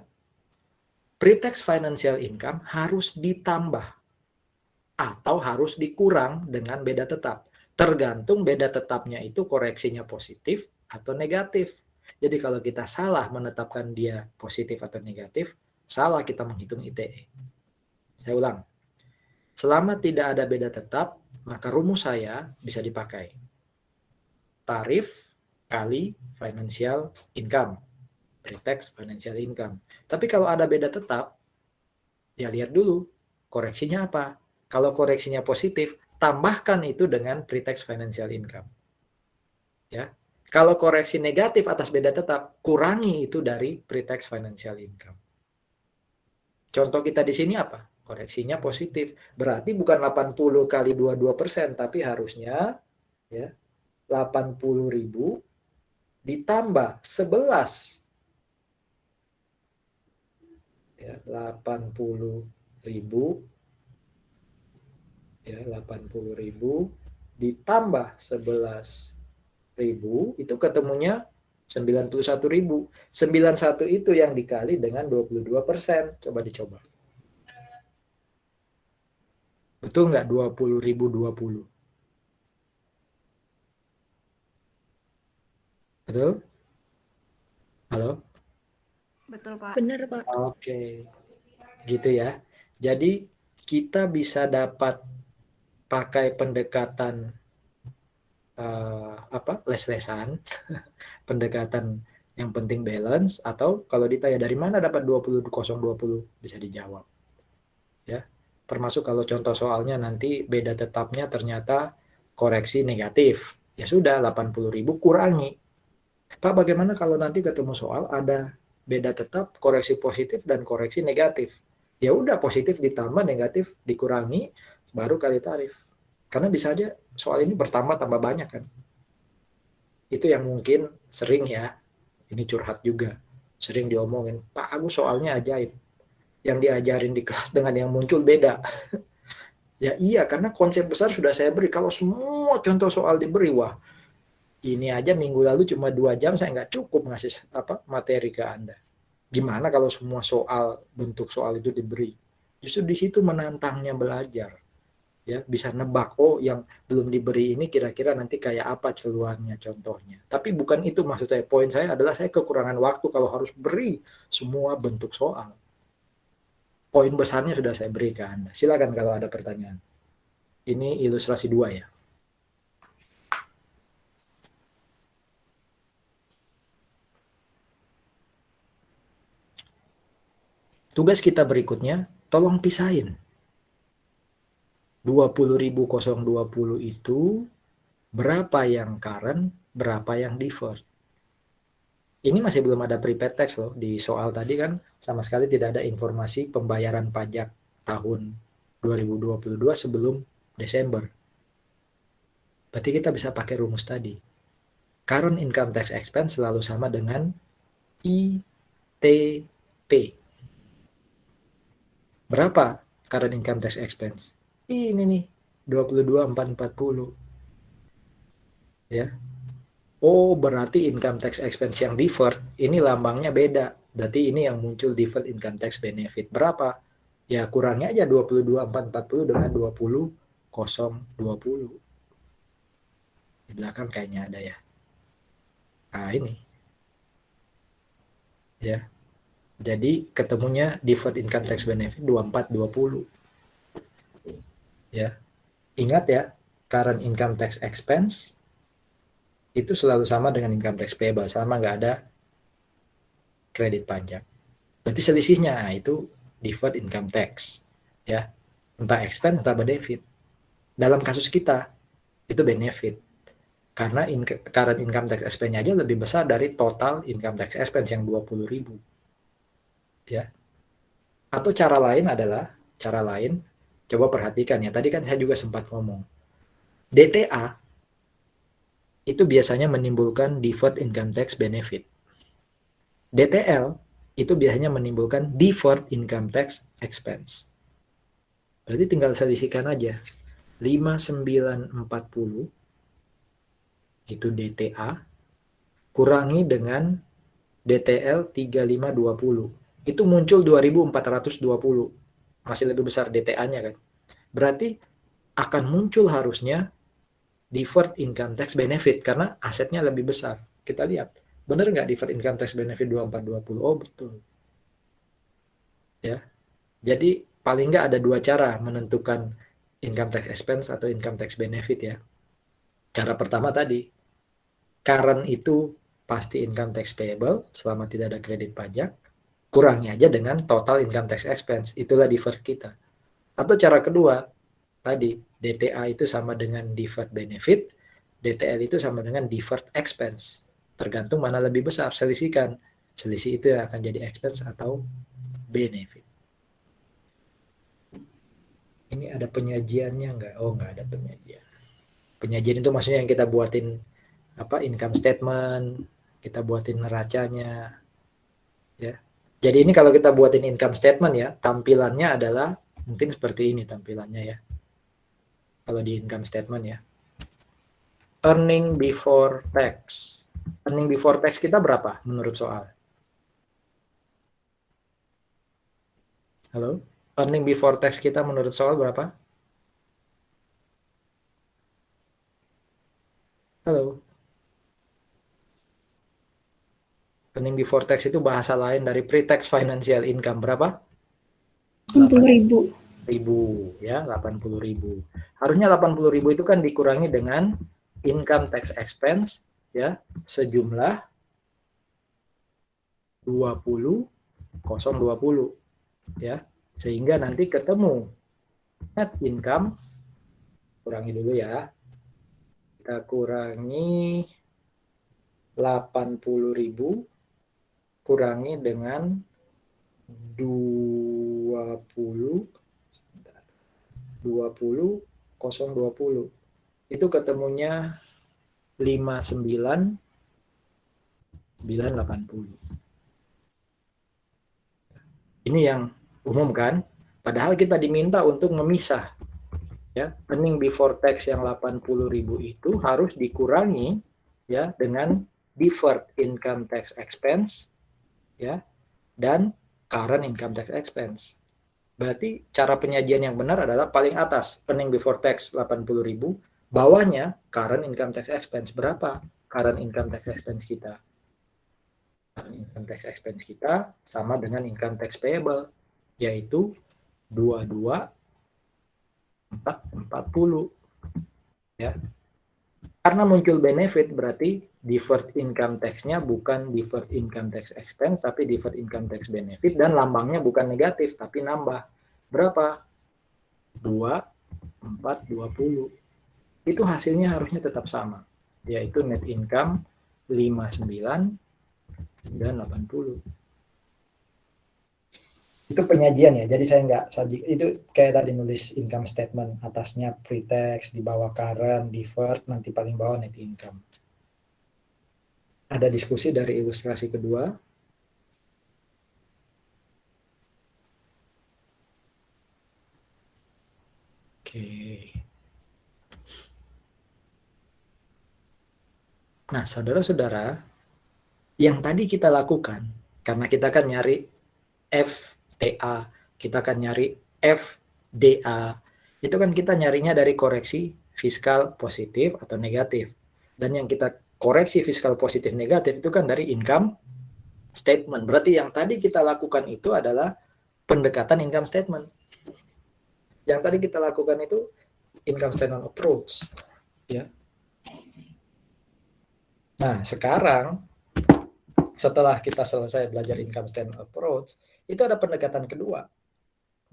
pre-tax financial income harus ditambah atau harus dikurang dengan beda tetap. Tergantung beda tetapnya itu koreksinya positif atau negatif. Jadi kalau kita salah menetapkan dia positif atau negatif, salah kita menghitung ITE. Saya ulang. Selama tidak ada beda tetap, maka rumus saya bisa dipakai. Tarif kali financial income. Pre-tax financial income. Tapi kalau ada beda tetap, ya lihat dulu koreksinya apa. Kalau koreksinya positif, tambahkan itu dengan pre-tax financial income. Ya. Kalau koreksi negatif atas beda tetap, kurangi itu dari pre-tax financial income. Contoh kita di sini apa? Koreksinya positif. Berarti bukan 80 kali 22%, tapi harusnya ya 80.000 ditambah 11. Ya, 80.000 ya 80.000 ditambah 11.000 itu ketemunya 91.000. 91 itu yang dikali dengan 22%. Coba dicoba. Betul nggak 20.020? Betul? Halo? Betul, Pak. Bener, Pak. Oke. Gitu ya. Jadi kita bisa dapat pakai pendekatan les-lesan, pendekatan yang penting balance, atau kalau ditanya dari mana dapat 20 bisa dijawab. Ya. Termasuk kalau contoh soalnya nanti beda tetapnya ternyata koreksi negatif. Ya sudah 80.000 kurangi. Pak, bagaimana kalau nanti ketemu soal ada beda tetap, koreksi positif dan koreksi negatif? Ya udah, positif ditambah, negatif dikurangi, baru kali tarif. Karena bisa aja soal ini bertambah tambah banyak kan. Itu yang mungkin sering ya, ini curhat juga, sering diomongin, Pak Agus soalnya ajaib. Yang diajarin di kelas dengan yang muncul beda. Ya iya, karena konsep besar sudah saya beri. Kalau semua contoh soal diberi, wah ini aja minggu lalu cuma 2 jam saya nggak cukup ngasih materi ke Anda. Gimana kalau semua soal, bentuk soal itu diberi? Justru di situ menantangnya belajar. Ya, bisa nebak, oh yang belum diberi ini kira-kira nanti kayak apa keluarnya contohnya. Tapi bukan itu maksud saya. Poin saya adalah saya kekurangan waktu kalau harus beri semua bentuk soal. Poin besarnya sudah saya beri ke Anda. Silakan kalau ada pertanyaan. Ini ilustrasi 2 ya. Tugas kita berikutnya, tolong pisahin. 20.020 itu berapa yang current, berapa yang deferred. Ini masih belum ada prepaid tax loh. Di soal tadi kan sama sekali tidak ada informasi pembayaran pajak tahun 2022 sebelum Desember. Berarti kita bisa pakai rumus tadi. Current income tax expense selalu sama dengan ITP. Berapa current income tax expense? Ini nih, 22.440. Ya. Oh, berarti income tax expense yang deferred ini lambangnya beda. Berarti ini yang muncul deferred income tax benefit. Berapa? Ya kurangnya aja 22.440 dengan 20.020. Di belakang kayaknya ada ya. Nah, ini. Ya. Jadi ketemunya deferred income tax benefit 2420. Ya. Ingat ya, current income tax expense itu selalu sama dengan income tax payable, sama nggak ada kredit pajak. Berarti selisihnya itu deferred income tax, ya, entah expense entah benefit. Dalam kasus kita itu benefit, karena current income tax expense aja lebih besar dari total income tax expense yang 20.000, ya. Atau cara lain adalah, cara lain, coba perhatikan ya, tadi kan saya juga sempat ngomong, DTA itu biasanya menimbulkan deferred income tax benefit. DTL itu biasanya menimbulkan deferred income tax expense. Berarti tinggal selisihkan aja. 5940 itu DTA kurangi dengan DTL 3520. Itu muncul 2420. Masih lebih besar DTA-nya kan. Berarti akan muncul harusnya deferred income tax benefit karena asetnya lebih besar. Kita lihat. Benar nggak deferred income tax benefit 2420? Oh, betul. Ya. Jadi paling nggak ada dua cara menentukan income tax expense atau income tax benefit ya. Cara pertama tadi, current itu pasti income tax payable selama tidak ada kredit pajak, kurangi aja dengan total income tax expense, itulah deferred kita. Atau cara kedua, tadi DTA itu sama dengan deferred benefit, DTL itu sama dengan deferred expense. Tergantung mana lebih besar, selisihkan. Selisih itu yang akan jadi expense atau benefit. Ini ada penyajiannya nggak? Oh, nggak ada penyajian. Penyajian itu maksudnya yang kita buatin apa income statement, kita buatin neracanya, ya. Jadi ini kalau kita buatin income statement ya, tampilannya adalah mungkin seperti ini tampilannya ya. Kalau di income statement ya. Earning before tax. Earning before tax kita berapa menurut soal? Halo? Earning before tax kita menurut soal berapa? Halo? Earning before tax itu bahasa lain dari pre-tax financial income. Berapa? 60.000. 80.000 ya, 80.000. Harusnya 80.000 itu kan dikurangi dengan income tax expense ya sejumlah 20.020 ya. Sehingga nanti ketemu net income, kurangi dulu ya. Kita kurangi 80.000 kurangi dengan 20 020 itu ketemunya 59.980. Ini yang umum kan? Padahal kita diminta untuk memisah ya, earning before tax yang 80.000 itu harus dikurangi ya dengan deferred income tax expense ya dan current income tax expense. Berarti cara penyajian yang benar adalah paling atas earning before tax 80.000, bawahnya current income tax expense. Berapa current income tax expense kita? Current income tax expense kita sama dengan income tax payable, yaitu 22.440 ya. Karena muncul benefit berarti deferred income tax-nya bukan deferred income tax expense tapi deferred income tax benefit dan lambangnya bukan negatif tapi nambah. Berapa? 2420. Itu hasilnya harusnya tetap sama, yaitu net income 59.980. Itu penyajian ya, jadi saya nggak saji, itu kayak tadi nulis income statement, atasnya pre-tax, di bawah current, deferred, nanti paling bawah net income. Ada diskusi dari ilustrasi kedua? Oke. Nah, saudara-saudara, yang tadi kita lakukan, karena kita kan nyari FTA, kita kan nyari FDA, itu kan kita nyarinya dari koreksi fiskal positif atau negatif. Dan yang kita koreksi fiskal positif negatif itu kan dari income statement. Berarti yang tadi kita lakukan itu adalah pendekatan income statement. Yang tadi kita lakukan itu income statement approach, ya. Nah, sekarang setelah kita selesai belajar income statement approach, itu ada pendekatan kedua.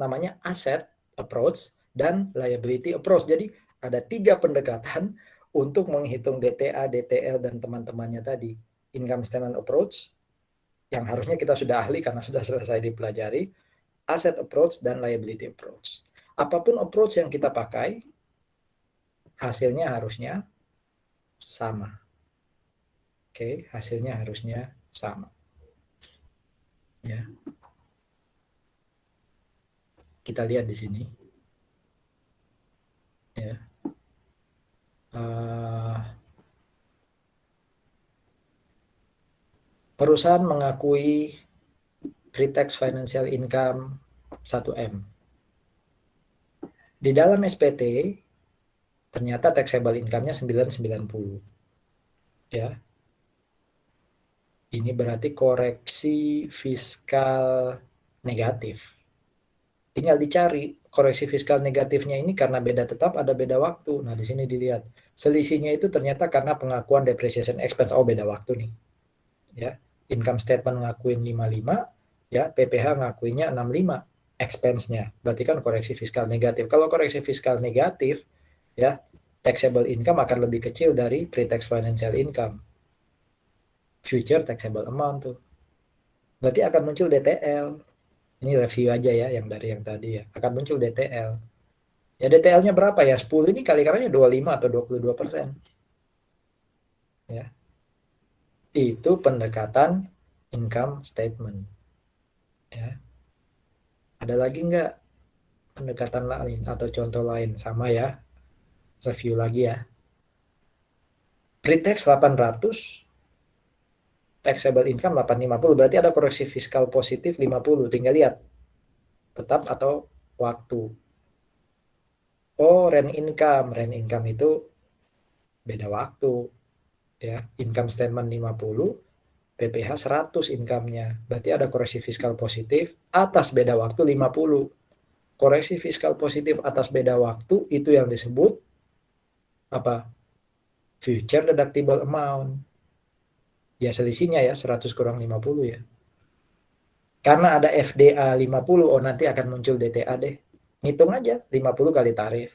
Namanya asset approach dan liability approach. Jadi ada 3 pendekatan untuk menghitung DTA, DTL, dan teman-temannya tadi. Income statement approach, yang harusnya kita sudah ahli karena sudah selesai dipelajari, asset approach, dan liability approach. Apapun approach yang kita pakai, hasilnya harusnya sama. Oke, hasilnya harusnya sama. Ya. Kita lihat di sini. Ya. Perusahaan mengakui pre-tax financial income 1M. Di dalam SPT, ternyata taxable income-nya 990. Ya. Ini berarti koreksi fiskal negatif. Tinggal dicari koreksi fiskal negatifnya ini karena beda tetap, ada beda waktu. Nah, di sini dilihat. Selisihnya itu ternyata karena pengakuan depreciation expense. Oh, beda waktu nih. Ya, income statement ngakuin 55, ya, PPH ngakuinnya 65 expense-nya. Berarti kan koreksi fiskal negatif. Kalau koreksi fiskal negatif, ya, taxable income akan lebih kecil dari pre-tax financial income. Future taxable amount tuh. Berarti akan muncul DTL. Ini review aja ya yang dari yang tadi ya. Akan muncul DTL. Ya DTL-nya berapa ya? 10 ini kali-kalinya 25 atau 22%. Ya. Itu pendekatan income statement. Ya. Ada lagi nggak pendekatan lain atau contoh lain? Sama ya. Review lagi ya. Pre-tax 800, taxable income 850, berarti ada koreksi fiskal positif 50. Tinggal lihat tetap atau waktu. Oh, rent income itu beda waktu. Ya, income statement 50, PPH 100 income-nya. Berarti ada koreksi fiskal positif atas beda waktu 50. Koreksi fiskal positif atas beda waktu itu yang disebut apa? Future deductible amount. Ya selisihnya ya 100 kurang 50 ya. Karena ada FDA 50, oh nanti akan muncul DTA deh. Ngitung aja 50 kali tarif.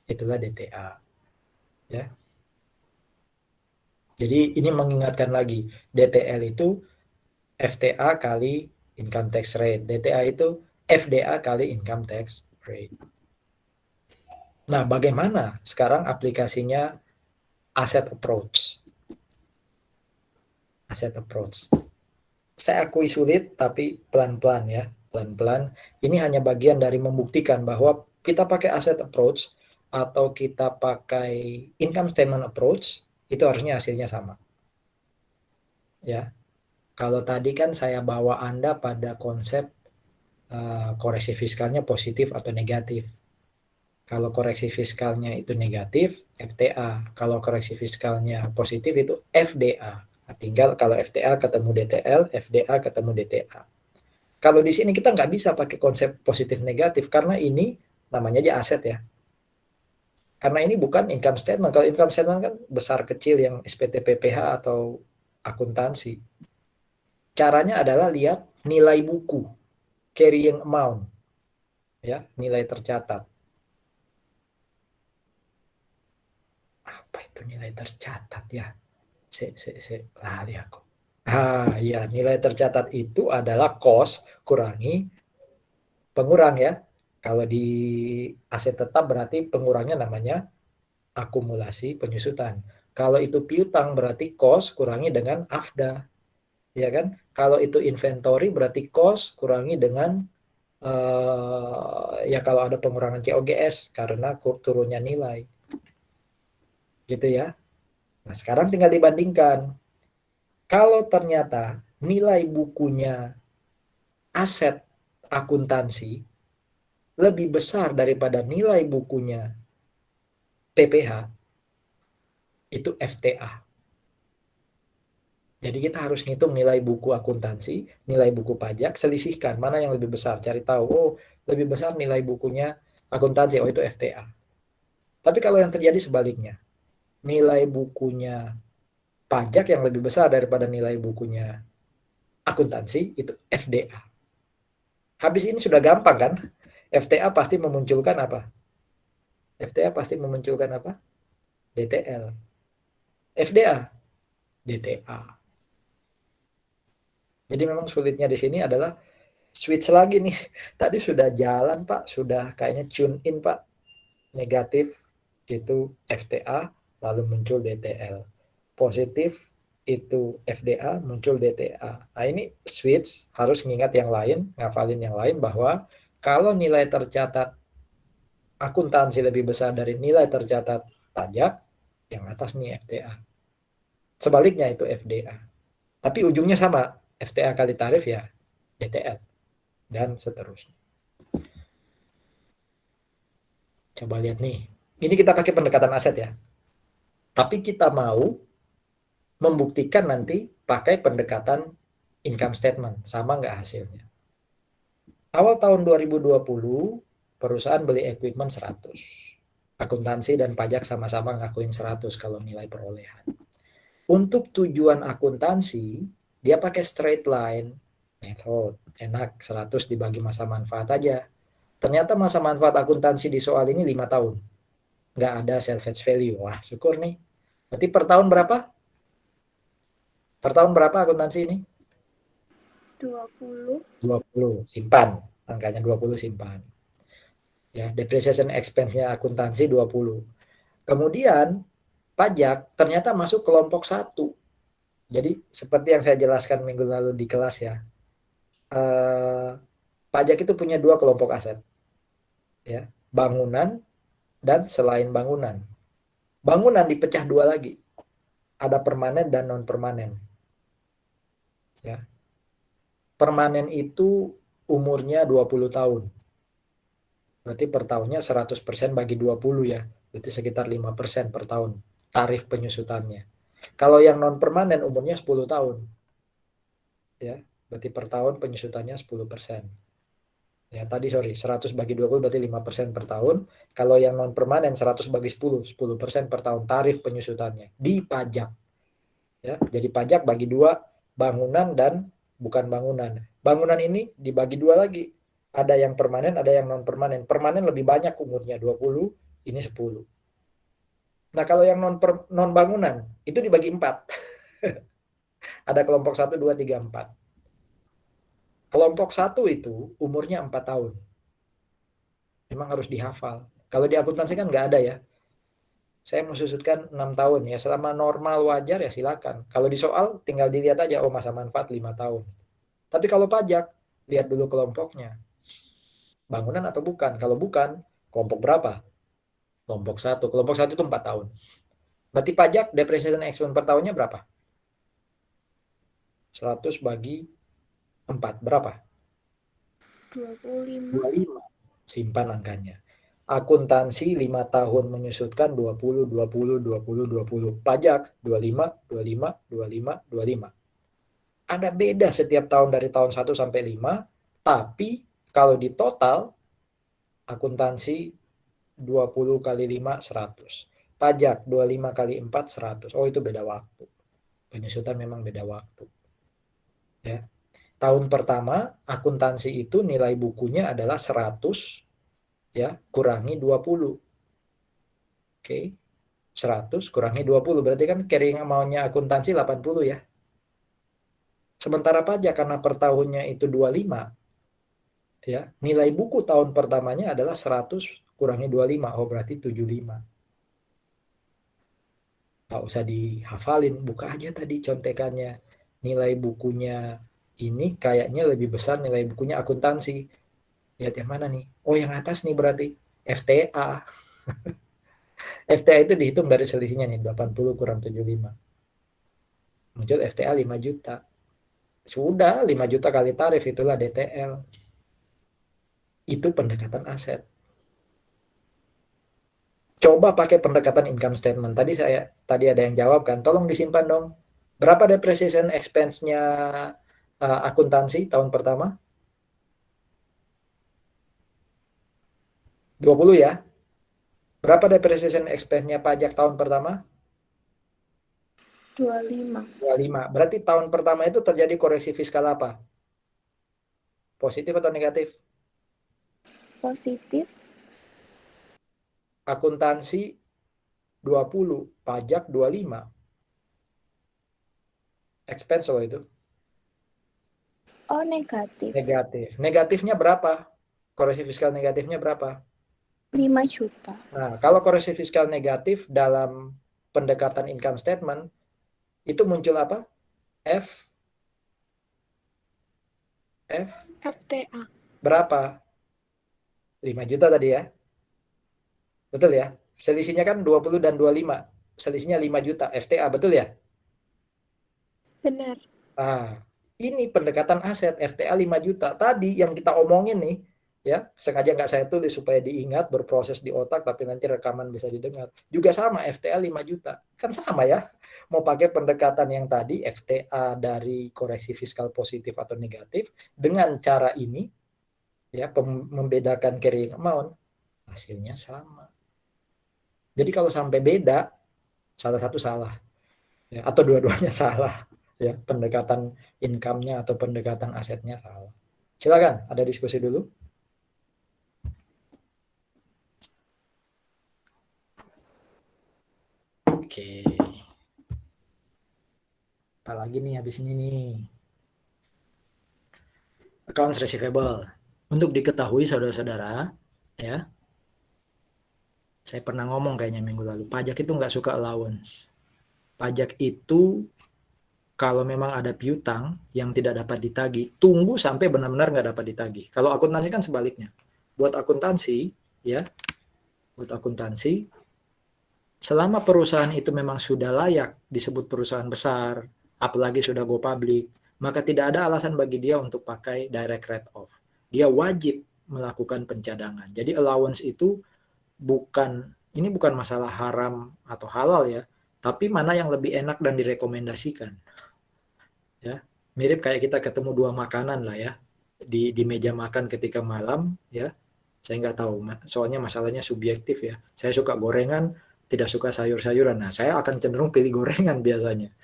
Itulah DTA. Ya. Jadi ini mengingatkan lagi, DTL itu FTA kali income tax rate. DTA itu FDA kali income tax rate. Nah, bagaimana sekarang aplikasinya asset approach? Asset approach. Saya akui sulit, tapi pelan-pelan ya. Pelan-pelan. Ini hanya bagian dari membuktikan bahwa kita pakai asset approach atau kita pakai income statement approach, itu harusnya hasilnya sama. Ya. Kalau tadi kan saya bawa Anda pada konsep koreksi fiskalnya positif atau negatif. Kalau koreksi fiskalnya itu negatif, FTA. Kalau koreksi fiskalnya positif itu FDA. Nah, tinggal kalau FTA ketemu DTL, FDA ketemu DTA. Kalau di sini kita nggak bisa pakai konsep positif negatif karena ini namanya aja aset ya. Karena ini bukan income statement. Kalau income statement kan besar kecil yang SPT PPH atau akuntansi. Caranya adalah lihat nilai buku, carrying amount, ya, nilai tercatat. Apa itu nilai tercatat ya? Lali aku. Ya, nilai tercatat itu adalah cost kurangi pengurang ya. Kalau di aset tetap berarti pengurangnya namanya akumulasi penyusutan. Kalau itu piutang berarti cost kurangi dengan AFDA. Ya kan? Kalau itu inventory berarti cost kurangi dengan ya kalau ada pengurangan COGS karena turunnya nilai. Gitu ya. Nah, sekarang tinggal dibandingkan. Kalau ternyata nilai bukunya aset akuntansi lebih besar daripada nilai bukunya PPH, itu FTA. Jadi kita harus ngitung nilai buku akuntansi, nilai buku pajak, selisihkan mana yang lebih besar, cari tahu, oh lebih besar nilai bukunya akuntansi, oh itu FTA. Tapi kalau yang terjadi sebaliknya, nilai bukunya pajak yang lebih besar daripada nilai bukunya akuntansi, itu FDA. Habis ini sudah gampang kan? FTA pasti memunculkan apa? FTA pasti memunculkan apa? DTL. FDA, DTA. Jadi memang sulitnya di sini adalah switch lagi nih. Tadi sudah jalan Pak, sudah kayaknya tune in Pak. Negatif itu FTA, lalu muncul DTL. Positif itu FDA, muncul DTA. Nah ini switch, harus ngingat yang lain, ngafalin yang lain bahwa kalau nilai tercatat akuntansi lebih besar dari nilai tercatat pajak, yang atas nih FTA. Sebaliknya itu FDA. Tapi ujungnya sama, FTA kali tarif ya DTL, dan seterusnya. Coba lihat nih, ini kita pakai pendekatan aset ya. Tapi kita mau membuktikan nanti pakai pendekatan income statement, sama nggak hasilnya. Awal tahun 2020, perusahaan beli equipment 100. Akuntansi dan pajak sama-sama ngakuin 100 kalau nilai perolehan. Untuk tujuan akuntansi, dia pakai straight line method. Enak, 100 dibagi masa manfaat aja. Ternyata masa manfaat akuntansi di soal ini 5 tahun. Nggak ada salvage value. Wah, syukur nih. Berarti per tahun berapa? Per tahun berapa akuntansi ini? 20. 20. Simpan. Angkanya 20 simpan. Ya, depreciation expense-nya akuntansi 20. Kemudian pajak ternyata masuk kelompok 1. Jadi seperti yang saya jelaskan minggu lalu di kelas ya. Pajak itu punya 2 kelompok aset. Ya, bangunan dan selain bangunan. Bangunan dipecah 2 lagi. Ada permanen dan non permanen. Ya. Permanen itu umurnya 20 tahun. Berarti per tahunnya 100% bagi 20 ya. Berarti sekitar 5% per tahun tarif penyusutannya. Kalau yang non permanen umurnya 10 tahun. Ya, berarti per tahun penyusutannya 10%. Ya, tadi 100 bagi 20 berarti 5% per tahun. Kalau yang non permanen 100 bagi 10, 10% per tahun tarif penyusutannya di pajak. Ya, jadi pajak bagi 2, bangunan dan bukan bangunan. Bangunan ini dibagi 2 lagi. Ada yang permanen, ada yang non permanen. Permanen lebih banyak umurnya 20, ini 10. Nah, kalau yang non bangunan itu dibagi 4. Ada kelompok 1, 2, 3, 4. Kelompok 1 itu umurnya 4 tahun. Memang harus dihafal. Kalau di akuntansi kan nggak ada ya. Saya mensusutkan 6 tahun ya. Selama normal wajar ya silakan. Kalau di soal tinggal dilihat aja, oh masa manfaat 5 tahun. Tapi kalau pajak, lihat dulu kelompoknya. Bangunan atau bukan? Kalau bukan, kelompok berapa? Kelompok 1. Kelompok 1 itu 4 tahun. Berarti pajak depreciation expense per tahunnya berapa? 100 bagi 4. Berapa? 25. 25. Simpan angkanya. Akuntansi 5 tahun menyusutkan 20, 20, 20, 20. Pajak 25, 25, 25, 25. Ada beda setiap tahun dari tahun 1 sampai 5. Tapi kalau di total, akuntansi 20 kali 5, 100. Pajak 25 kali 4, 100. Oh itu beda waktu. Penyusutan memang beda waktu. Ya. Tahun pertama, akuntansi itu nilai bukunya adalah 100 ya, kurangi 20. Oke. 100 kurangi 20 berarti kan carrying amount-nya akuntansi 80 ya. Sementara pajak karena per tahunnya itu 25 ya, nilai buku tahun pertamanya adalah 100 kurangi 25. Oh berarti 75. Tak usah dihafalin, buka aja tadi contekannya. Nilai bukunya ini kayaknya lebih besar nilai bukunya akuntansi. Lihat yang mana nih? Oh yang atas nih berarti FTA. FTA itu dihitung dari selisihnya nih, 80 kurang 75. Muncul FTA 5 juta. Sudah 5 juta kali tarif, itulah DTL. Itu pendekatan aset. Coba pakai pendekatan income statement. Tadi ada yang jawab kan, tolong disimpan dong. Berapa depreciation expense-nya akuntansi tahun pertama? 20 ya. Berapa depreciation expense-nya pajak tahun pertama? 25. 25. Berarti tahun pertama itu terjadi koreksi fiskal apa? Positif atau negatif? Positif. Akuntansi 20, pajak 25. Expense loh itu. Oh, negatif. Negatif. Negatifnya berapa? Koreksi fiskal negatifnya berapa? 5 juta. Nah, kalau koreksi fiskal negatif dalam pendekatan income statement, itu muncul apa? F FTA. berapa? 5 juta tadi ya. Betul ya? Selisihnya kan 20 dan 25. Selisihnya 5 juta. FTA, betul ya? Benar. Nah, ini pendekatan aset FTA 5 juta. Tadi yang kita omongin nih, ya, sengaja nggak saya tulis supaya diingat, berproses di otak, tapi nanti rekaman bisa didengar. Juga sama, FTA 5 juta. Kan sama ya. Mau pakai pendekatan yang tadi, FTA dari koreksi fiskal positif atau negatif, dengan cara ini, ya, membedakan carrying amount, hasilnya sama. Jadi kalau sampai beda, salah satu salah. Ya, atau dua-duanya salah. Ya, pendekatan income-nya atau pendekatan asetnya salah. Silakan, ada diskusi dulu. Oke. Apalagi nih habis ini nih. Accounts receivable. Untuk diketahui saudara-saudara, ya. Saya pernah ngomong kayaknya minggu lalu, pajak itu nggak suka allowance. Pajak itu kalau memang ada piutang yang tidak dapat ditagih, tunggu sampai benar-benar nggak dapat ditagih. Kalau akuntansi kan sebaliknya. Buat akuntansi, ya, buat akuntansi, selama perusahaan itu memang sudah layak disebut perusahaan besar, apalagi sudah go public, maka tidak ada alasan bagi dia untuk pakai direct write off. Dia wajib melakukan pencadangan. Jadi allowance itu ini bukan masalah haram atau halal ya, tapi mana yang lebih enak dan direkomendasikan. Ya, mirip kayak kita ketemu dua makanan lah ya di meja makan ketika malam ya. Saya nggak tahu, soalnya masalahnya subjektif ya. Saya suka gorengan, tidak suka sayur-sayuran. Nah, saya akan cenderung pilih gorengan biasanya.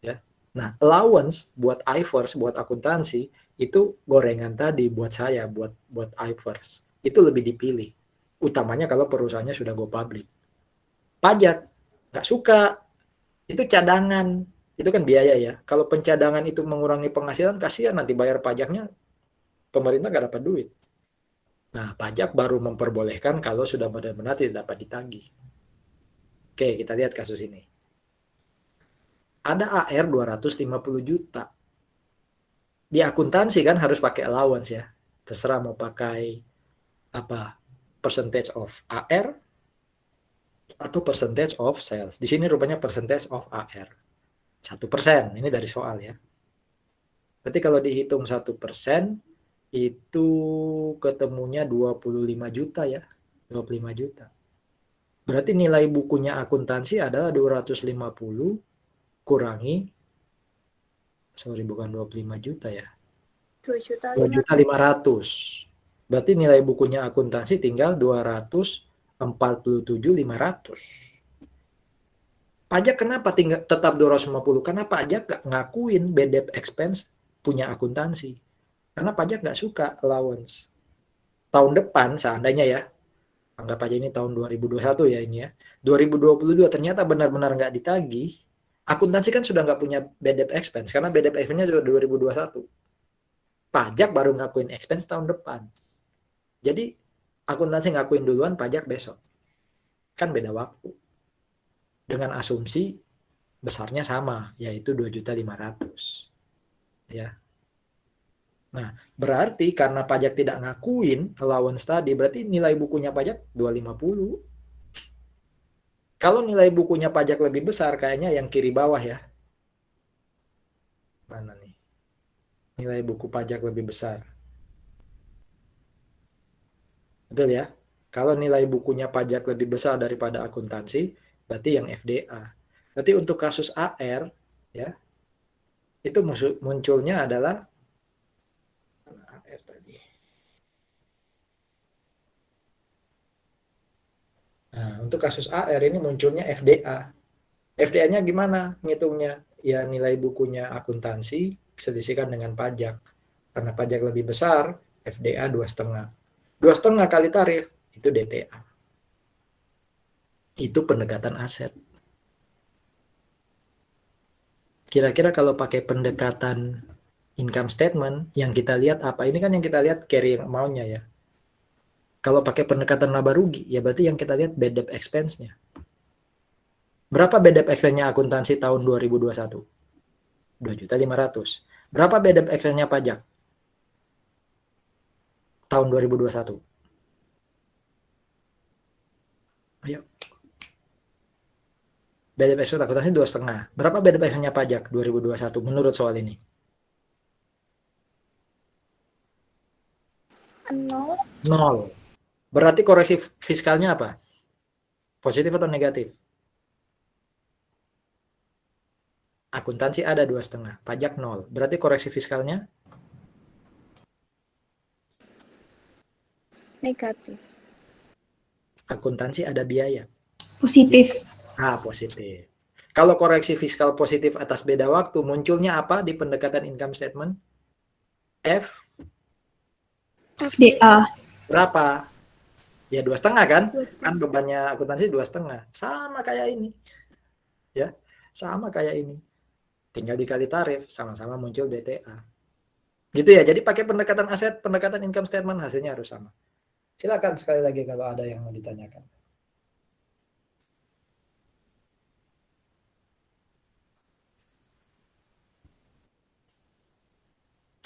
Ya. Nah, allowance buat IFRS, buat akuntansi itu gorengan tadi buat saya, buat IFRS itu lebih dipilih. Utamanya kalau perusahaannya sudah go public. Pajak nggak suka, itu cadangan, itu kan biaya ya. Kalau pencadangan itu mengurangi penghasilan, kasihan nanti bayar pajaknya pemerintah nggak dapat duit. Nah, pajak baru memperbolehkan kalau sudah benar-benar tidak dapat ditagih. Oke, kita lihat kasus ini. Ada AR 250 juta. Di akuntansi kan harus pakai allowance ya. Terserah mau pakai apa, percentage of AR atau percentage of sales. Di sini rupanya percentage of AR. 1%, ini dari soal ya. Berarti kalau dihitung 1%, itu ketemunya 25 juta ya. 25 juta. Berarti nilai bukunya akuntansi adalah 250 kurangi, bukan 25 juta ya. 2 juta 2.500.000. Berarti nilai bukunya akuntansi tinggal 247.500. Pajak kenapa tetap 250? Karena pajak nggak ngakuin bad debt expense punya akuntansi. Karena pajak nggak suka allowance. Tahun depan seandainya ya, anggap aja ini tahun 2021 ya ini ya, 2022 ternyata benar-benar nggak ditagih, akuntansi kan sudah nggak punya bad debt expense karena bad debt expense-nya sudah 2021. Pajak baru ngakuin expense tahun depan. Jadi akuntansi ngakuin duluan, pajak besok. Kan beda waktu. Dengan asumsi besarnya sama, yaitu 2.500.000. Ya. Nah, berarti karena pajak tidak ngakuin allowance tadi, berarti nilai bukunya pajak 250. Kalau nilai bukunya pajak lebih besar, kayaknya yang kiri bawah ya. Mana nih? Nilai buku pajak lebih besar. Betul ya? Kalau nilai bukunya pajak lebih besar daripada akuntansi, berarti yang FDA. Berarti untuk kasus AR, ya, itu munculnya adalah AR tadi. Nah, untuk kasus AR ini munculnya FDA. FDA-nya gimana ngitungnya? Ya nilai bukunya akuntansi diselisihkan dengan pajak. Karena pajak lebih besar, FDA 2,5. 2,5 kali tarif, itu DTA. Itu pendekatan aset. Kira-kira kalau pakai pendekatan income statement, yang kita lihat apa? Ini kan yang kita lihat carrying amount-nya ya. Kalau pakai pendekatan laba rugi, ya berarti yang kita lihat bad debt expense-nya. Berapa bad debt expense-nya akuntansi tahun 2021? 2.500.000. Berapa bad debt expense-nya pajak tahun 2021? Ayo. Bad debt expense akuntansi 2,5. Berapa bad debt expense-nya pajak 2021 menurut soal ini? 0. Berarti koreksi fiskalnya apa? Positif atau negatif? Akuntansi ada 2,5, pajak 0. Berarti koreksi fiskalnya Negatif. akuntansi ada biaya. Positif. Positif. Kalau koreksi fiskal positif atas beda waktu, munculnya apa di pendekatan income statement? FDA. Berapa? Ya 2,5 kan? 2,5. Kan bebannya akuntansi 2,5. Sama kayak ini. Ya, sama kayak ini. Tinggal dikali tarif, sama-sama muncul DTA. Gitu ya, jadi pakai pendekatan aset, pendekatan income statement, hasilnya harus sama. Silakan sekali lagi kalau ada yang mau ditanyakan.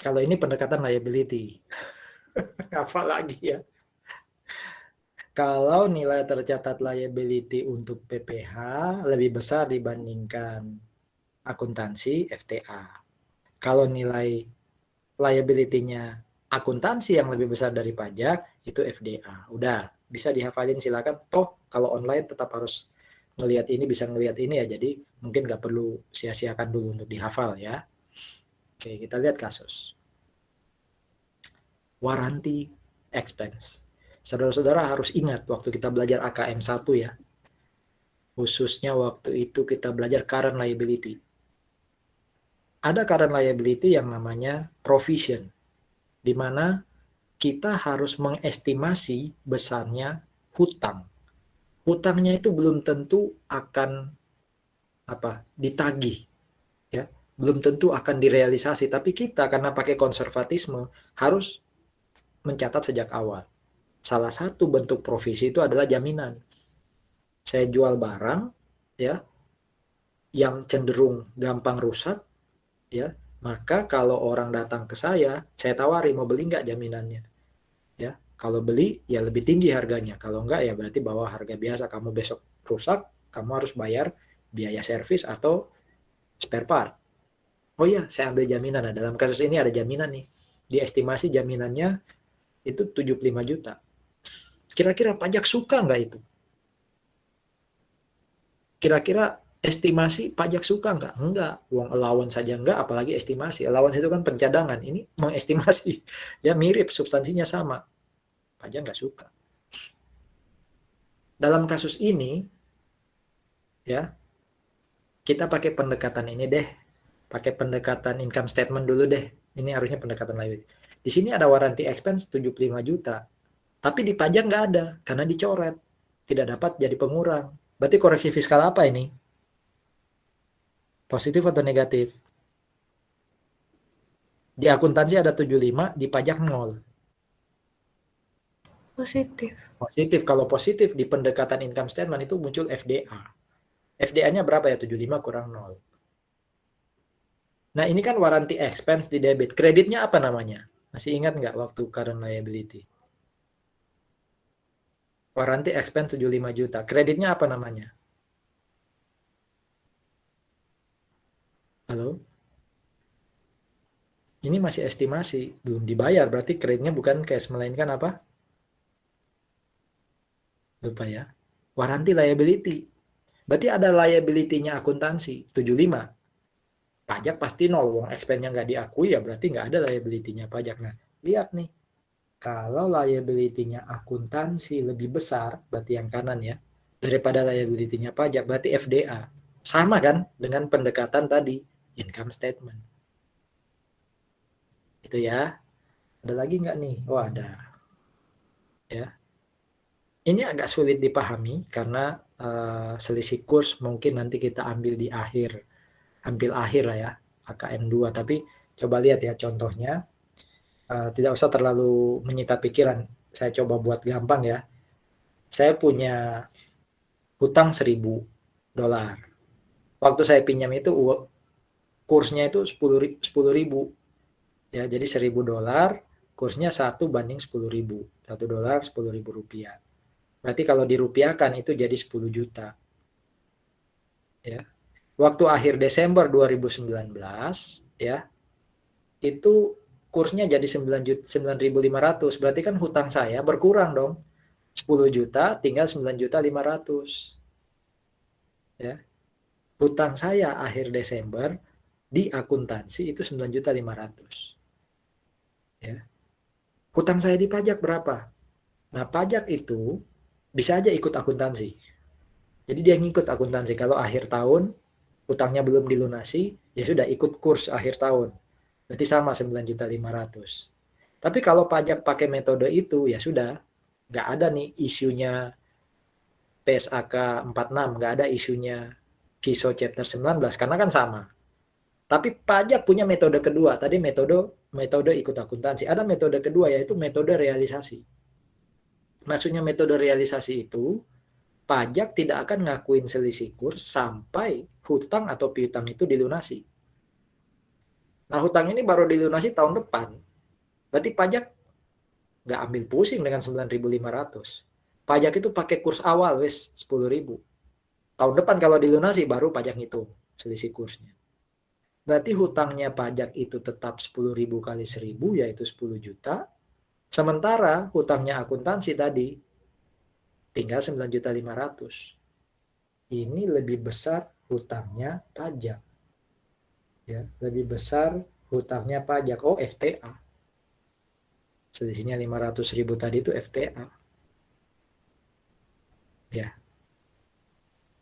Kalau ini pendekatan liability. Apa lagi ya? Kalau nilai tercatat liability untuk PPH lebih besar dibandingkan akuntansi, FTA. Kalau nilai liability-nya akuntansi yang lebih besar dari pajak, itu FDA. Udah, bisa dihafalin silakan. Toh, kalau online tetap harus ngelihat ini, bisa ngelihat ini ya. Jadi, mungkin nggak perlu sia-siakan dulu untuk dihafal ya. Oke, kita lihat kasus. Warranty expense. Saudara-saudara harus ingat waktu kita belajar AKM 1 ya. Khususnya waktu itu kita belajar current liability. Ada current liability yang namanya provision, di mana kita harus mengestimasi besarnya hutang. Hutangnya itu belum tentu akan ditagih, ya, belum tentu akan direalisasi. Tapi kita karena pakai konservatisme harus mencatat sejak awal. Salah satu bentuk provisi itu adalah jaminan. Saya jual barang, ya, yang cenderung gampang rusak. Ya, maka kalau orang datang ke saya tawari mau beli nggak jaminannya. Ya, kalau beli ya lebih tinggi harganya. Kalau nggak ya berarti bawa harga biasa. Kamu besok rusak, kamu harus bayar biaya servis atau spare part. Oh iya, saya ambil jaminan. Nah, dalam kasus ini ada jaminan nih. Diestimasi jaminannya itu 75 juta. Kira-kira pajak suka nggak itu? Kira-kira estimasi pajak suka nggak? Enggak. Uang allowance saja enggak, apalagi estimasi. Allowance itu kan pencadangan. Ini mengestimasi. Ya mirip, substansinya sama. Pajak nggak suka. Dalam kasus ini, ya, kita pakai pendekatan ini deh. Pakai pendekatan income statement dulu deh. Ini harusnya pendekatan liability. Di sini ada warranty expense 75 juta. Tapi di pajak nggak ada, karena dicoret. Tidak dapat jadi pengurang. Berarti koreksi fiskal apa ini? Positif atau negatif? Di akuntansi ada 75, di pajak 0. Positif. Positif. Kalau positif di pendekatan income statement itu muncul FDA. FDA-nya berapa ya? 75 kurang 0. Nah ini kan warranty expense di debit. Kreditnya apa namanya? Masih ingat nggak waktu current liability? Warranty expense 75 juta. Kreditnya apa namanya? Halo? Ini masih estimasi, belum dibayar. Berarti kreditnya bukan cash, melainkan apa? Lupa ya. Warranty liability. Berarti ada liability-nya akuntansi, 75. Pajak pasti nol, wong expense-nya nggak diakui ya berarti nggak ada liability-nya pajak. Nah, lihat nih. Kalau liability-nya akuntansi lebih besar, berarti yang kanan ya, daripada liability-nya pajak, berarti FDA. Sama kan dengan pendekatan tadi, income statement. Itu ya. Ada lagi nggak nih? Oh ada. Ya. Ini agak sulit dipahami karena selisih kurs mungkin nanti kita ambil di akhir, hampir akhir lah ya, AKM 2. Tapi coba lihat ya contohnya. Tidak usah terlalu menyita pikiran. Saya coba buat gampang ya. Saya punya hutang $1.000. Waktu saya pinjam itu kursnya itu 10.000. Ya, jadi $1.000 kursnya 1/10.000. $1 10.000 rupiah. Berarti kalau dirupiahkan itu jadi 10 juta. Ya. Waktu akhir Desember 2019 ya, itu kursnya jadi 9.500. Berarti kan hutang saya berkurang dong. 10 juta tinggal 9.500.000. Ya. Hutang saya akhir Desember di akuntansi itu 9.500.000. Ya. Hutang saya di pajak berapa? Nah, pajak itu bisa aja ikut akuntansi. Jadi dia ngikut akuntansi. Kalau akhir tahun hutangnya belum dilunasi, ya sudah ikut kurs akhir tahun. Berarti sama 9.500.000. Tapi kalau pajak pakai metode itu, ya sudah. Nggak ada nih isunya PSAK 46, nggak ada isunya KISO Chapter 19, karena kan sama. Tapi pajak punya metode kedua. Tadi metode ikut akuntansi. Ada metode kedua yaitu metode realisasi. Maksudnya metode realisasi itu, pajak tidak akan ngakuin selisih kurs sampai hutang atau piutang itu dilunasi. Nah, hutang ini baru dilunasi tahun depan. Berarti pajak nggak ambil pusing dengan 9.500. Pajak itu pakai kurs awal, wes 10.000. Tahun depan kalau dilunasi baru pajak ngitung selisih kursnya. Berarti hutangnya pajak itu tetap 10.000 kali 1.000, yaitu 10 juta. Sementara hutangnya akuntansi tadi tinggal 9.500.000. Ini lebih besar hutangnya pajak. Ya, lebih besar hutangnya pajak. Oh, FTA. Selisihnya 500.000 tadi itu FTA. Ya.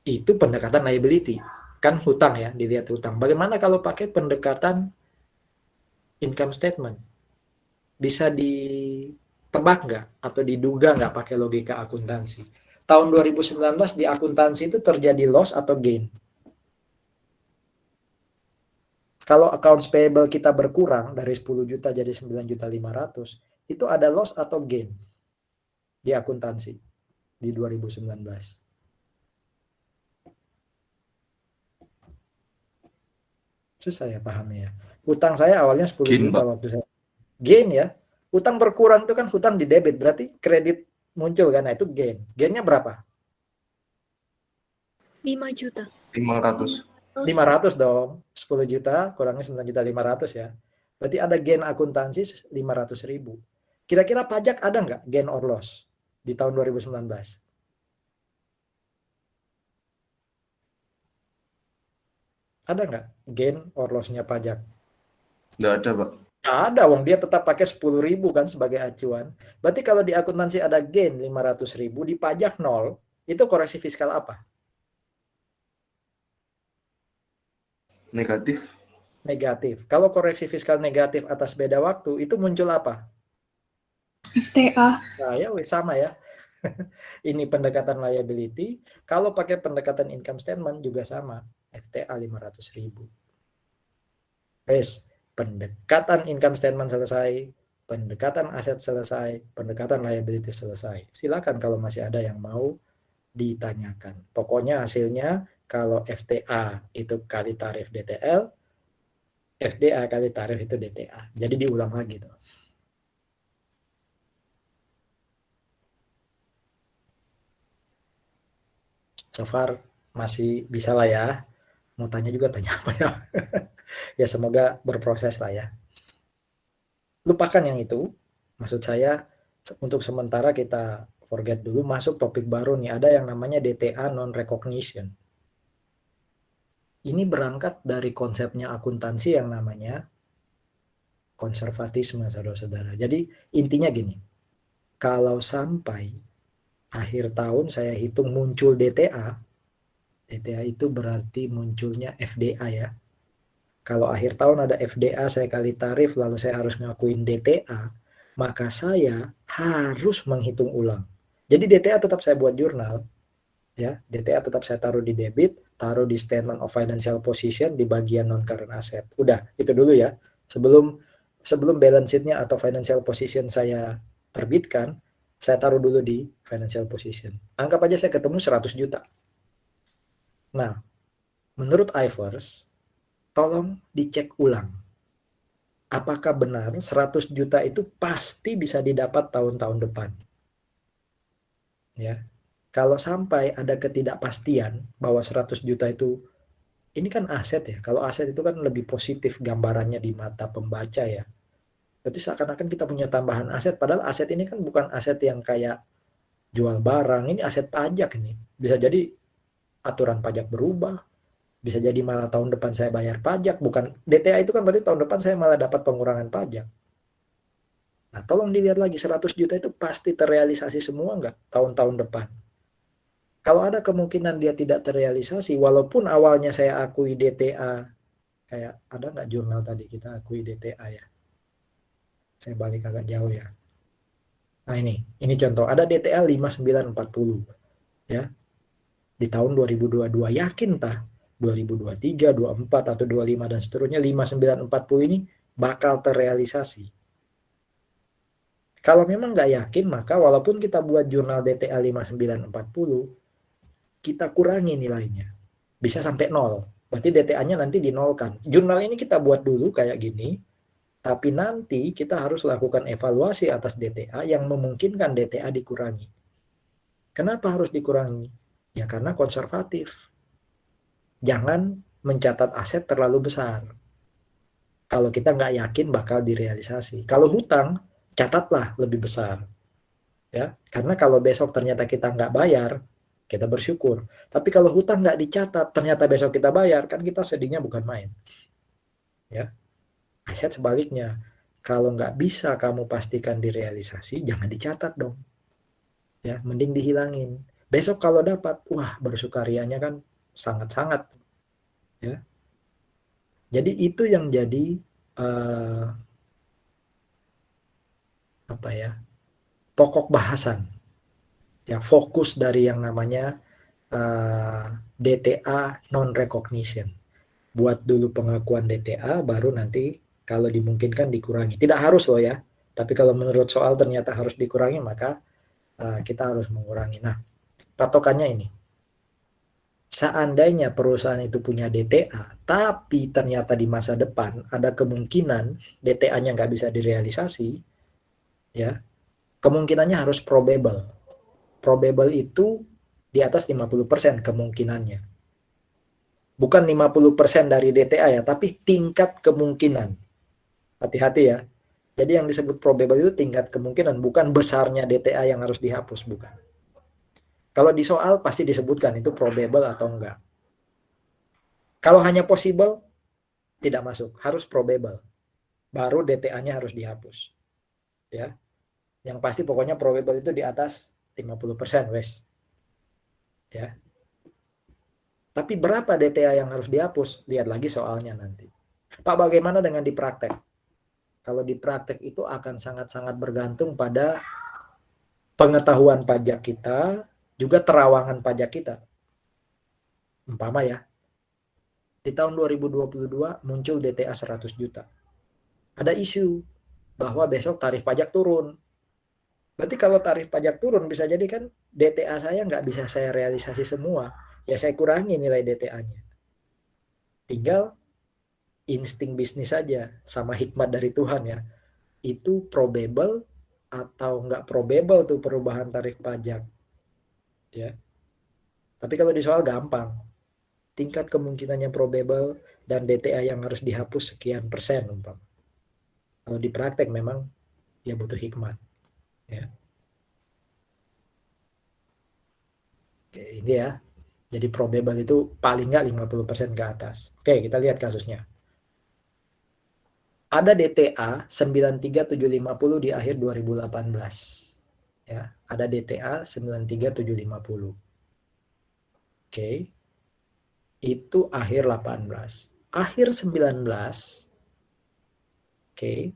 Itu pendekatan liability. Kan hutang ya, dilihat hutang. Bagaimana kalau pakai pendekatan income statement? Bisa ditebak nggak atau diduga nggak pakai logika akuntansi? Tahun 2019 di akuntansi itu terjadi loss atau gain? Kalau accounts payable kita berkurang dari 10 juta jadi 9.500.000, itu ada loss atau gain di akuntansi di 2019? Susah ya pahamnya ya. Hutang saya awalnya 10 Gain, juta Pak. waktu saya. Gain ya. Hutang berkurang itu kan hutang di debit, berarti kredit muncul kan. Nah, itu gain. Gainnya berapa? 5 juta. 500. 500 dong. 10 juta kurangnya 9.500.000 ya. Berarti ada gain akuntansi 500.000. Kira-kira pajak ada nggak gain or loss di tahun 2019? Ada nggak gain or loss-nya pajak? Nggak ada, Pak. Ada, wong dia tetap pakai 10.000 kan sebagai acuan. Berarti kalau di akuntansi ada gain 500.000, di pajak 0, itu koreksi fiskal apa? Negatif. Negatif. Kalau koreksi fiskal negatif atas beda waktu, itu muncul apa? FTA. Nah, ya sama ya. Ini pendekatan liability. Kalau pakai pendekatan income statement juga sama. FTA 500.000. Wes, pendekatan income statement selesai, pendekatan aset selesai, pendekatan liability selesai. Silakan kalau masih ada yang mau ditanyakan. Pokoknya hasilnya kalau FTA itu kali tarif DTL, FDA kali tarif itu DTA. Jadi diulang lagi tuh. So far masih bisa lah ya. Mau tanya juga tanya apa ya. Ya semoga berproses lah ya. Lupakan yang itu. Maksud saya untuk sementara kita forget dulu, masuk topik baru nih. Ada yang namanya DTA non-recognition. Ini berangkat dari konsepnya akuntansi yang namanya konservatisme, saudara-saudara. Jadi intinya gini, kalau sampai akhir tahun saya hitung muncul DTA, DTA itu berarti munculnya FDA ya. Kalau akhir tahun ada FDA, saya kali tarif, lalu saya harus ngakuin DTA, maka saya harus menghitung ulang. Jadi DTA tetap saya buat jurnal, ya. DTA tetap saya taruh di debit, taruh di statement of financial position di bagian non current asset. Udah, itu dulu ya. Sebelum balance sheet-nya atau financial position saya terbitkan, saya taruh dulu di financial position. Anggap aja saya ketemu 100 juta. Nah, menurut IFRS, tolong dicek ulang. Apakah benar 100 juta itu pasti bisa didapat tahun-tahun depan? Ya. Kalau sampai ada ketidakpastian bahwa 100 juta itu, ini kan aset ya. Kalau aset itu kan lebih positif gambarannya di mata pembaca ya. Berarti seakan-akan kita punya tambahan aset, padahal aset ini kan bukan aset yang kayak jual barang, ini aset pajak ini. Bisa jadi aturan pajak berubah, bisa jadi malah tahun depan saya bayar pajak, bukan DTA itu kan berarti tahun depan saya malah dapat pengurangan pajak. Nah, tolong dilihat lagi 100 juta itu pasti terrealisasi semua nggak tahun-tahun depan? Kalau ada kemungkinan dia tidak terrealisasi, walaupun awalnya saya akui DTA, kayak ada nggak jurnal tadi kita akui DTA ya? Saya balik agak jauh ya. Nah ini contoh, ada DTA 5940 ya. Di tahun 2022 yakin tah 2023, 24 atau 25 dan seterusnya 5940 ini bakal terrealisasi. Kalau memang nggak yakin, maka walaupun kita buat jurnal DTA 5940, kita kurangi nilainya. Bisa sampai 0. Berarti DTA-nya nanti dinolkan. Jurnal ini kita buat dulu kayak gini, tapi nanti kita harus lakukan evaluasi atas DTA yang memungkinkan DTA dikurangi. Kenapa harus dikurangi? Ya karena konservatif. Jangan mencatat aset terlalu besar. Kalau kita nggak yakin bakal direalisasi. Kalau hutang, catatlah lebih besar. Ya, karena kalau besok ternyata kita nggak bayar, kita bersyukur. Tapi kalau hutang nggak dicatat, ternyata besok kita bayar, kan kita sedihnya bukan main. Ya, aset sebaliknya. Kalau nggak bisa kamu pastikan direalisasi, jangan dicatat dong. Ya, mending dihilangin. Besok kalau dapat, wah bersukarianya kan sangat-sangat. Ya. Jadi itu yang jadi apa ya, pokok bahasan. Ya, fokus dari yang namanya DTA non-recognition. Buat dulu pengakuan DTA, baru nanti kalau dimungkinkan dikurangi. Tidak harus loh ya, tapi kalau menurut soal ternyata harus dikurangi, maka kita harus mengurangi. Nah, patokannya ini. Seandainya perusahaan itu punya DTA, tapi ternyata di masa depan ada kemungkinan DTA-nya nggak bisa direalisasi, ya, kemungkinannya harus probable. Probable itu di atas 50% kemungkinannya. Bukan 50% dari DTA ya, tapi tingkat kemungkinan. Hati-hati ya. Jadi yang disebut probable itu tingkat kemungkinan, bukan besarnya DTA yang harus dihapus, bukan. Kalau di soal pasti disebutkan itu probable atau enggak. Kalau hanya possible, tidak masuk. Harus probable. Baru DTA-nya harus dihapus. Ya. Yang pasti pokoknya probable itu di atas 50%, wes. Ya. Tapi berapa DTA yang harus dihapus? Lihat lagi soalnya nanti. Pak, bagaimana dengan di praktek? Kalau di praktek itu akan sangat-sangat bergantung pada pengetahuan pajak kita, juga terawangan pajak kita. Umpama ya, di tahun 2022 muncul DTA 100 juta. Ada isu bahwa besok tarif pajak turun. Berarti kalau tarif pajak turun bisa jadi kan DTA saya nggak bisa saya realisasi semua. Ya saya kurangi nilai DTA-nya. Tinggal insting bisnis saja sama hikmat dari Tuhan ya. Itu probable atau nggak probable tuh perubahan tarif pajak. Ya. Tapi kalau di soal gampang. tingkat kemungkinannya probable, dan DTA yang harus dihapus sekian persen umpama. Kalau di praktek memang ya butuh hikmat. Ya. Oke, ini ya. Jadi probable itu paling nggak 50% ke atas. Oke, kita lihat kasusnya. Ada DTA 93750 di akhir 2018. Ya, ada DTA 93750. Oke. Itu akhir 18. Akhir 19. Oke.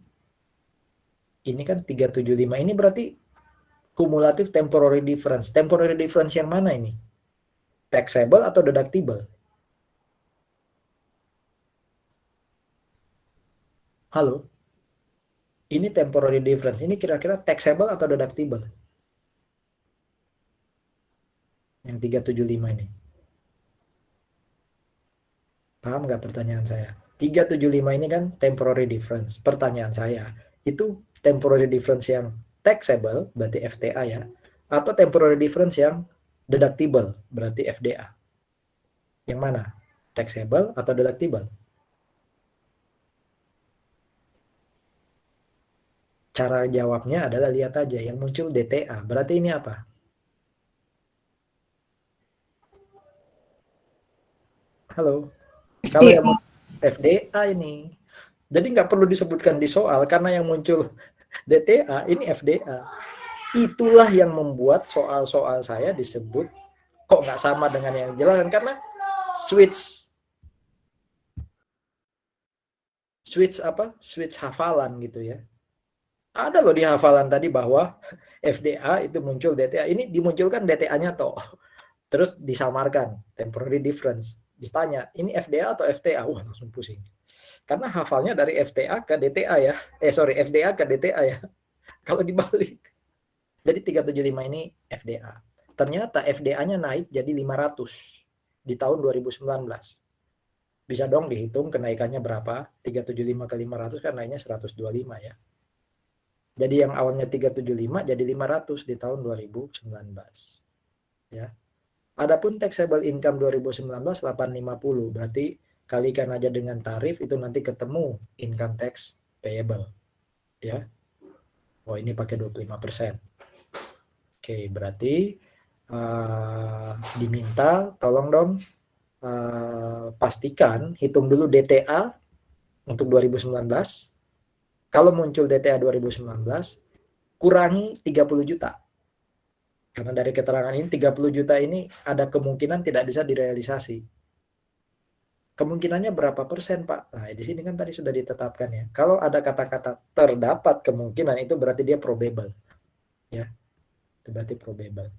Ini kan 375. Ini berarti kumulatif temporary difference. Temporary difference yang mana ini? Taxable atau deductible? Halo? Ini temporary difference. Ini kira-kira taxable atau deductible? Yang 375 ini. Paham nggak pertanyaan saya? 375 ini kan temporary difference. Pertanyaan saya, itu temporary difference yang taxable, berarti FTA ya, atau temporary difference yang deductible, berarti FDA? Yang mana? Taxable atau deductible? Cara jawabnya adalah lihat aja yang muncul DTA. Berarti ini apa? Halo? Kalau yang FDA ini. Jadi nggak perlu disebutkan di soal karena yang muncul DTA ini FDA. Itulah yang membuat soal-soal saya disebut kok nggak sama dengan yang dijelaskan karena switch hafalan gitu ya. Ada loh di hafalan tadi bahwa FDA itu muncul DTA. Ini dimunculkan DTA-nya toh. Terus disamarkan temporary difference. Ditanya, ini FDA atau FTA? Wah, langsung pusing. Karena hafalnya dari FTA ke DTA ya. FDA ke DTA ya. Kalau dibalik. Jadi 375 ini FDA. Ternyata FDA-nya naik jadi 500 di tahun 2019. Bisa dong dihitung kenaikannya berapa? 375 ke 500 kan naiknya 125 ya. Jadi yang awalnya 375 jadi 500 di tahun 2019. Ya. Adapun taxable income 2019 850, berarti kalikan aja dengan tarif itu nanti ketemu income tax payable. Ya. Oh, ini pakai 25%. Oke, berarti diminta tolong dong pastikan hitung dulu DTA untuk 2019. Kalau muncul DTA 2019 kurangi 30 juta. Karena dari keterangan ini 30 juta ini ada kemungkinan tidak bisa direalisasi. Kemungkinannya berapa persen, Pak? Nah, di sini kan tadi sudah ditetapkan ya. Kalau ada kata-kata terdapat kemungkinan itu berarti dia probable. Ya. Itu berarti probable.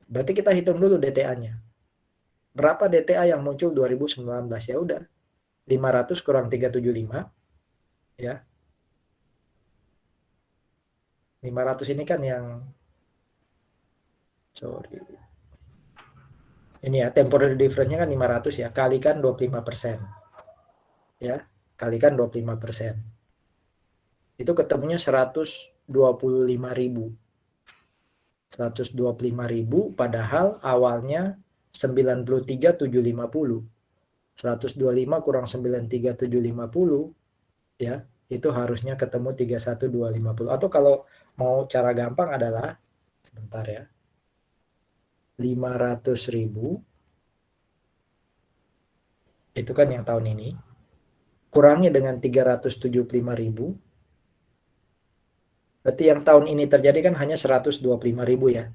Berarti kita hitung dulu DTA-nya. Berapa DTA yang muncul 2019? Ya udah. 500 kurang 375. Ya. 500 ini kan yang ini ya, temporary difference-nya kan 500 ya, kalikan 25%. Ya, kalikan 25%. Itu ketemunya 125.000. 125.000 padahal awalnya 93.750. 125 kurang 93.750 ya, itu harusnya ketemu 31.250. Atau kalau mau cara gampang adalah sebentar ya. 500.000 itu kan yang tahun ini kurangi dengan 375.000, berarti yang tahun ini terjadi kan hanya 125.000 ya.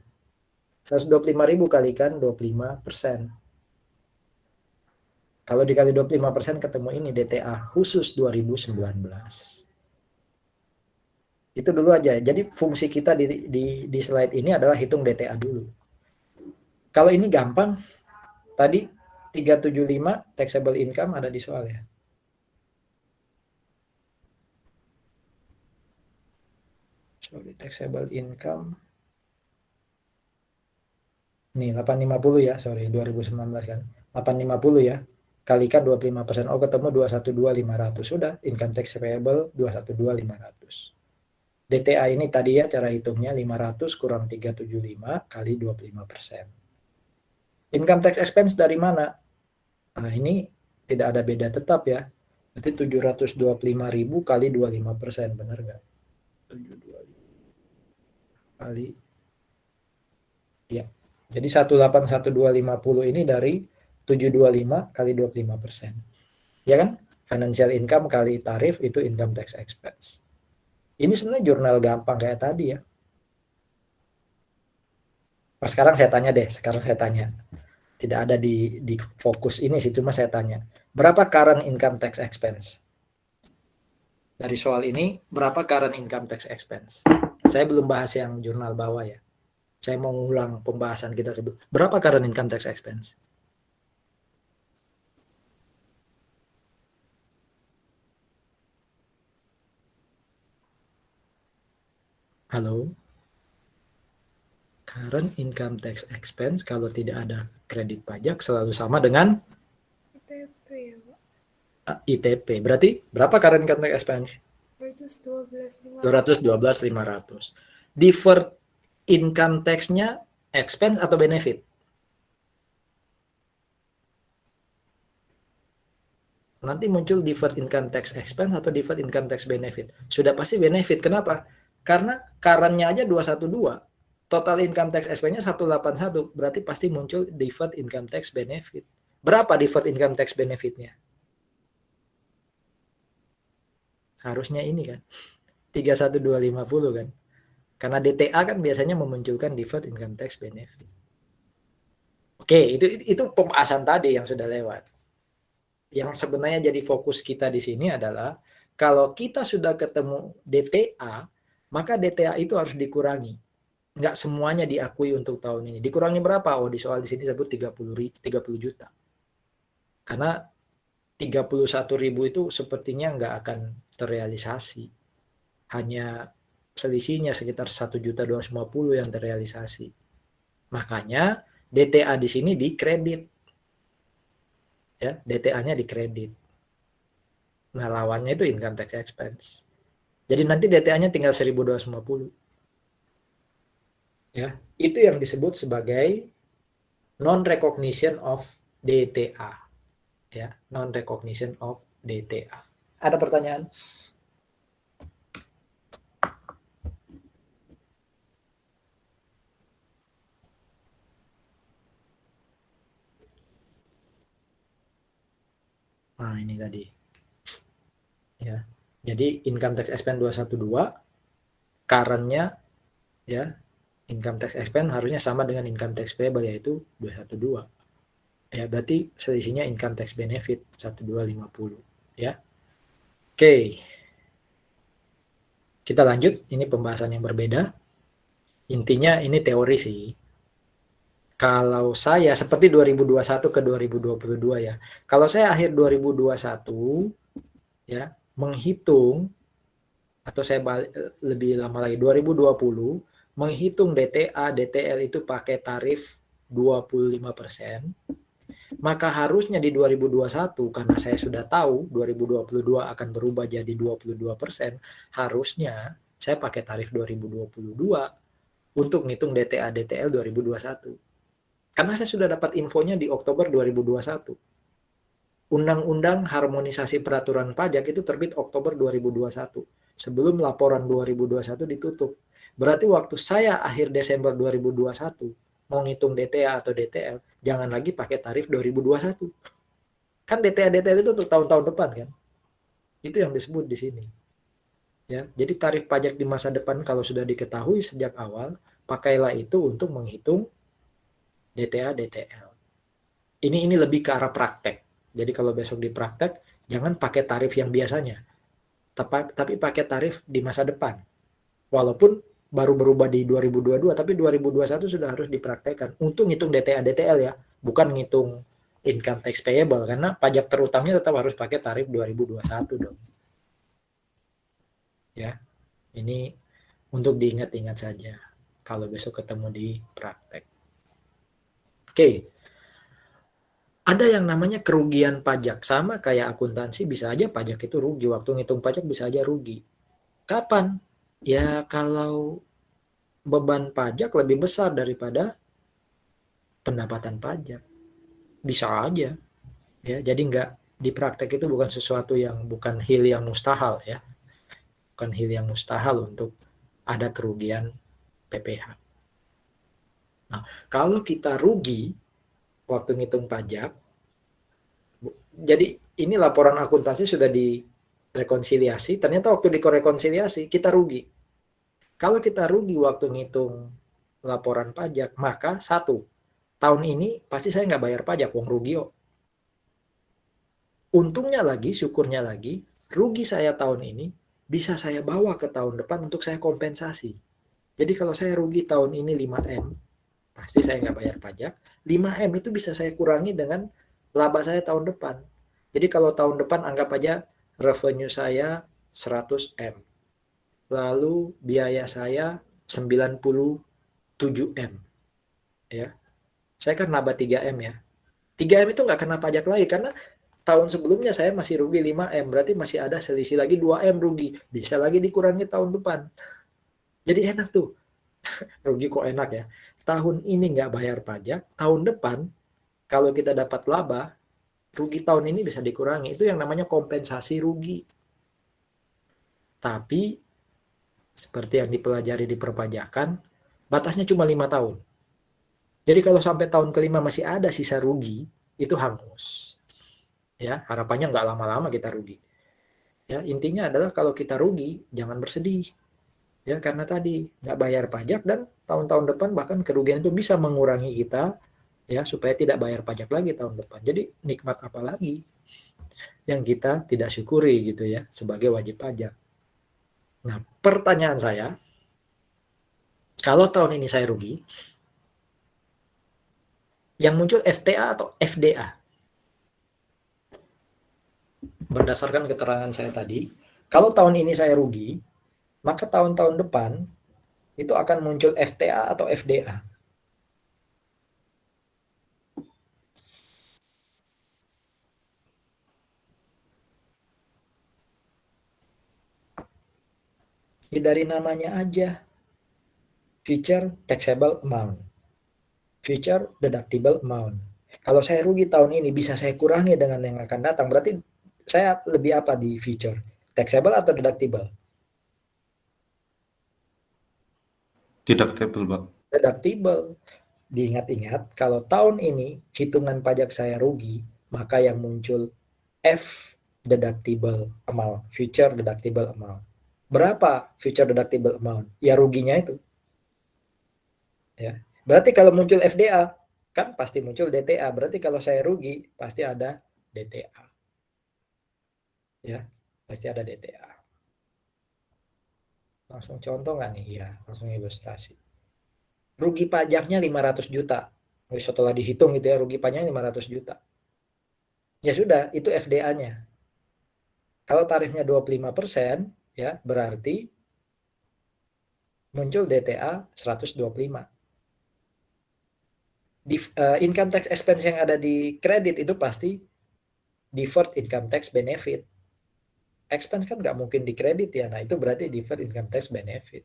125.000 kalikan 25%. Kalau dikali 25% ketemu ini DTA khusus 2019. Itu dulu aja. Jadi fungsi kita di slide ini adalah hitung DTA dulu. Kalau ini gampang, tadi 375 taxable income ada di soal ya. Sorry, taxable income. Nih 850 ya, sorry 2019 kan. 850 ya. Kalikan 25%. Oh, ketemu 212.500. Sudah, income tax payable 212.500. DTA ini tadi ya cara hitungnya 500 kurang 375 kali 25%. Income tax expense dari mana? Nah, ini tidak ada beda tetap ya. Berarti 725.000 kali 25%, benar nggak? 725 kali, ya. Jadi 181.250 ini dari 725 kali 25%. Ya kan? Financial income kali tarif itu income tax expense. Ini sebenarnya jurnal gampang kayak tadi ya. Nah, sekarang saya tanya. Tidak ada di fokus ini sih, cuma saya tanya. Berapa current income tax expense? Dari soal ini, berapa current income tax expense? Saya belum bahas yang jurnal bawah ya. Saya mau ngulang pembahasan kita sebelum. Berapa current income tax expense? Halo? Current income tax expense kalau tidak ada kredit pajak selalu sama dengan ITP ya, Pak. ITP. Berarti berapa current income tax expense? 212.500. 212.500. Deferred income tax-nya expense atau benefit? Nanti muncul deferred income tax expense atau deferred income tax benefit. Sudah pasti benefit. Kenapa? Karena current-nya aja 212. Total income tax expense-nya 181. Berarti pasti muncul deferred income tax benefit. Berapa deferred income tax benefit-nya? Harusnya ini kan. 31250 kan. Karena DTA kan biasanya memunculkan deferred income tax benefit. Oke, itu pembahasan tadi yang sudah lewat. Yang sebenarnya jadi fokus kita di sini adalah kalau kita sudah ketemu DTA, maka DTA itu harus dikurangi. Nggak semuanya diakui untuk tahun ini. Dikurangi berapa? Oh, di soal di sini sebut 30 juta. Karena 31.000 itu sepertinya nggak akan terrealisasi. Hanya selisihnya sekitar 1.250.000 yang terrealisasi. Makanya DTA di sini dikredit. Ya, DTA-nya dikredit. Nah, lawannya itu income tax expense. Jadi nanti DTA-nya tinggal 1.250. Ya, itu yang disebut sebagai non recognition of DTA. Ya, non recognition of DTA. Ada pertanyaan? Nah, ini tadi. Ya. Jadi income tax expense 212, current-nya ya, income tax expense harusnya sama dengan income tax payable yaitu 212. Ya, berarti selisihnya income tax benefit 1.250 ya. Oke. Kita lanjut, ini pembahasan yang berbeda. Intinya ini teori sih. Kalau saya seperti 2021 ke 2022 ya. Kalau saya akhir 2021 ya, menghitung atau saya balik, lebih lama lagi 2020 menghitung DTA, DTL itu pakai tarif 25%, maka harusnya di 2021 karena saya sudah tahu 2022 akan berubah jadi 22%, harusnya saya pakai tarif 2022 untuk ngitung DTA DTL 2021. Karena saya sudah dapat infonya di Oktober 2021. Undang-Undang Harmonisasi Peraturan Pajak itu terbit Oktober 2021. Sebelum laporan 2021 ditutup. Berarti waktu saya akhir Desember 2021 mau ngitung DTA atau DTL, jangan lagi pakai tarif 2021. Kan DTA DTL itu untuk tahun-tahun depan kan. Itu yang disebut di sini. Ya, jadi tarif pajak di masa depan kalau sudah diketahui sejak awal, pakailah itu untuk menghitung DTA DTL. Ini lebih ke arah praktek. Jadi kalau besok di praktek, jangan pakai tarif yang biasanya. Tapi pakai tarif di masa depan. Walaupun baru berubah di 2022, tapi 2021 sudah harus dipraktekkan. Untuk ngitung DTA DTL ya, bukan ngitung income tax payable. Karena pajak terutangnya tetap harus pakai tarif 2021 dong. Ya, ini untuk diingat-ingat saja. Kalau besok ketemu di praktek. Oke. Ada yang namanya kerugian pajak. Sama kayak akuntansi, bisa aja pajak itu rugi. Waktu ngitung pajak bisa aja rugi. Kapan? Ya kalau beban pajak lebih besar daripada pendapatan pajak. Bisa aja. Ya, jadi nggak di praktek itu bukan sesuatu yang bukan hal yang mustahil ya. Bukan hal yang mustahil untuk ada kerugian PPh. Nah, kalau kita rugi waktu ngitung pajak, jadi ini laporan akuntansi sudah direkonsiliasi, ternyata waktu direkonsiliasi kita rugi. Kalau kita rugi waktu ngitung laporan pajak, maka satu, tahun ini pasti saya nggak bayar pajak, wong rugi kok. Untungnya lagi, syukurnya lagi, rugi saya tahun ini bisa saya bawa ke tahun depan untuk saya kompensasi. Jadi kalau saya rugi tahun ini 5M, pasti saya nggak bayar pajak. 5M itu bisa saya kurangi dengan laba saya tahun depan. Jadi kalau tahun depan anggap aja revenue saya 100M. Lalu biaya saya 97M. Ya. Saya kan laba 3M ya. 3M itu nggak kena pajak lagi karena tahun sebelumnya saya masih rugi 5M. Berarti masih ada selisih lagi 2M rugi. Bisa lagi dikurangi tahun depan. Jadi enak tuh. Rugi kok enak ya. Tahun ini nggak bayar pajak, tahun depan kalau kita dapat laba, rugi tahun ini bisa dikurangi. Itu yang namanya kompensasi rugi. Tapi seperti yang dipelajari di perpajakan, batasnya cuma 5 tahun. Jadi kalau sampai tahun kelima masih ada sisa rugi, itu hangus. Ya, harapannya nggak lama-lama kita rugi. Ya, intinya adalah kalau kita rugi, jangan bersedih. Ya, karena tadi nggak bayar pajak dan tahun-tahun depan bahkan kerugian itu bisa mengurangi kita ya supaya tidak bayar pajak lagi tahun depan. Jadi nikmat apa lagi yang kita tidak syukuri gitu ya sebagai wajib pajak. Nah, pertanyaan saya, kalau tahun ini saya rugi, yang muncul FTA atau FDA? Berdasarkan keterangan saya tadi, kalau tahun ini saya rugi, maka tahun-tahun depan itu akan muncul FTA atau FDA. Ya dari namanya aja, future taxable amount, future deductible amount. Kalau saya rugi tahun ini bisa saya kurangi dengan yang akan datang, berarti saya lebih apa di future? Taxable atau deductible? Deductible, Pak. Deductible. Diingat-ingat, kalau tahun ini hitungan pajak saya rugi, maka yang muncul F deductible amount, future deductible amount. Berapa future deductible amount? Ya ruginya itu. Ya. Berarti kalau muncul FDA, kan pasti muncul DTA. Berarti kalau saya rugi, pasti ada DTA. Ya, pasti ada DTA. Langsung contoh nggak nih? Ya, langsung ilustrasi. Rugi pajaknya 500 juta. Setelah dihitung gitu ya, rugi pajaknya 500 juta. Ya sudah, itu FDA-nya. Kalau tarifnya 25%, ya berarti muncul DTA 125. Income tax expense yang ada di kredit itu pasti deferred income tax benefit. Expense kan nggak mungkin di kredit ya, nah itu berarti deferred income tax benefit.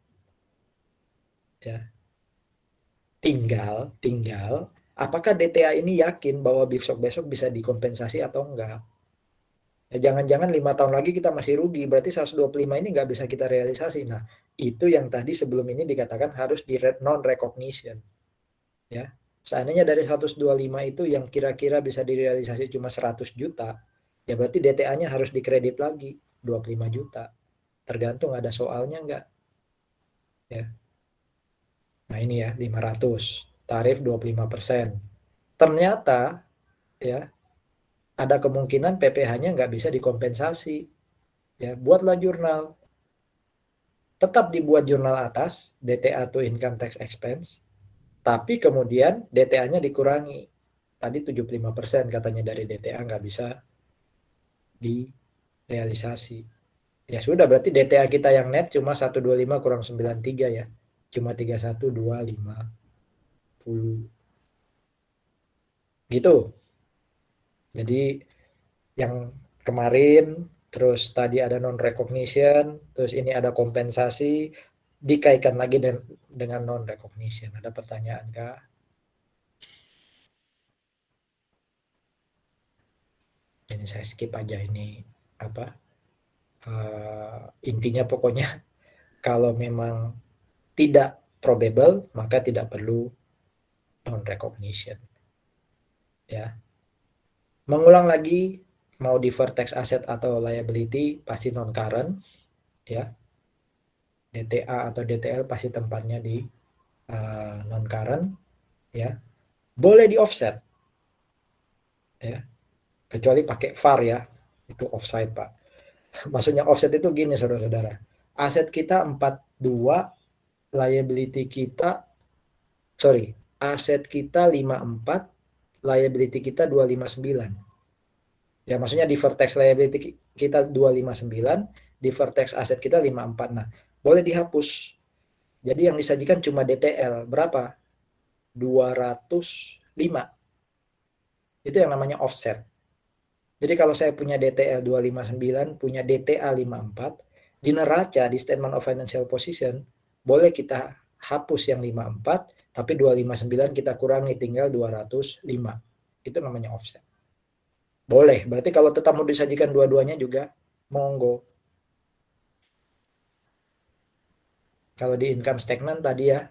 Ya. Tinggal, apakah DTA ini yakin bahwa besok-besok bisa dikompensasi atau enggak? Ya, jangan-jangan 5 tahun lagi kita masih rugi, berarti 125 ini nggak bisa kita realisasi. Nah, itu yang tadi sebelum ini dikatakan harus di non-recognition. Ya. Seandainya dari 125 itu yang kira-kira bisa direalisasi cuma 100 juta, ya berarti DTA-nya harus dikredit lagi 25 juta. Tergantung ada soalnya enggak. Ya. Nah ini ya 500, tarif 25%. Ternyata ya ada kemungkinan PPh-nya nggak bisa dikompensasi. Ya, buatlah jurnal. Tetap dibuat jurnal atas, DTA to income tax expense, tapi kemudian DTA-nya dikurangi. Tadi 75% katanya dari DTA nggak bisa direalisasi. Ya sudah, berarti DTA kita yang net cuma 125 kurang 93 ya. Cuma 31,250. Gitu. Jadi yang kemarin, terus tadi ada non recognition, terus ini ada kompensasi, dikaitkan lagi dengan non recognition. Ada pertanyaan kah? Ini saya skip aja ini apa intinya pokoknya kalau memang tidak probable maka tidak perlu non recognition ya. Mengulang lagi, mau di vertex asset atau liability pasti non current ya. DTA atau DTL pasti tempatnya di non current ya. Boleh di offset ya, kecuali pakai VAR ya, itu offside Pak. Maksudnya offset itu gini saudara-saudara, aset kita 42, liability kita aset kita 54, liability kita 259. Ya, maksudnya di vertex liability kita 259, di vertex aset kita 54. Nah, boleh dihapus. Jadi yang disajikan cuma DTL berapa? 205. Itu yang namanya offset. Jadi kalau saya punya DTL 259, punya DTA 54, di neraca, di statement of financial position, boleh kita hapus yang 54, tapi 259 kita kurangi tinggal 205. Itu namanya offset. Boleh, berarti kalau tetap mau disajikan dua-duanya juga, monggo. Kalau di income statement tadi ya,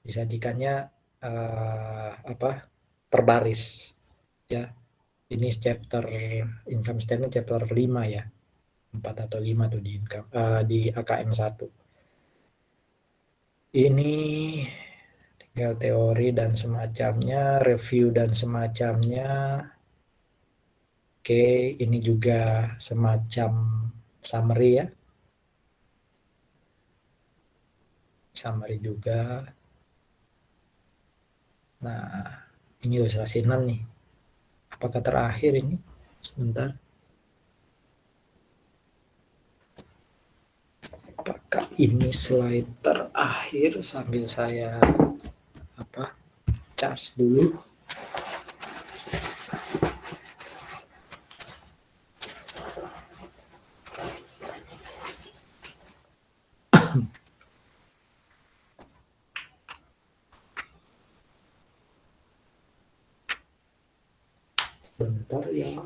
disajikannya per baris. Ya, ini chapter income statement chapter 5 ya. 4 atau 5 tuh di income di AKM 1. Ini tinggal teori dan semacamnya, review dan semacamnya. Oke, ini juga semacam summary ya. Summary juga. Nah, ini ilustrasi 6 nih. Apakah terakhir ini? Sebentar. Apakah ini slide terakhir sambil saya charge dulu. Bentar ya.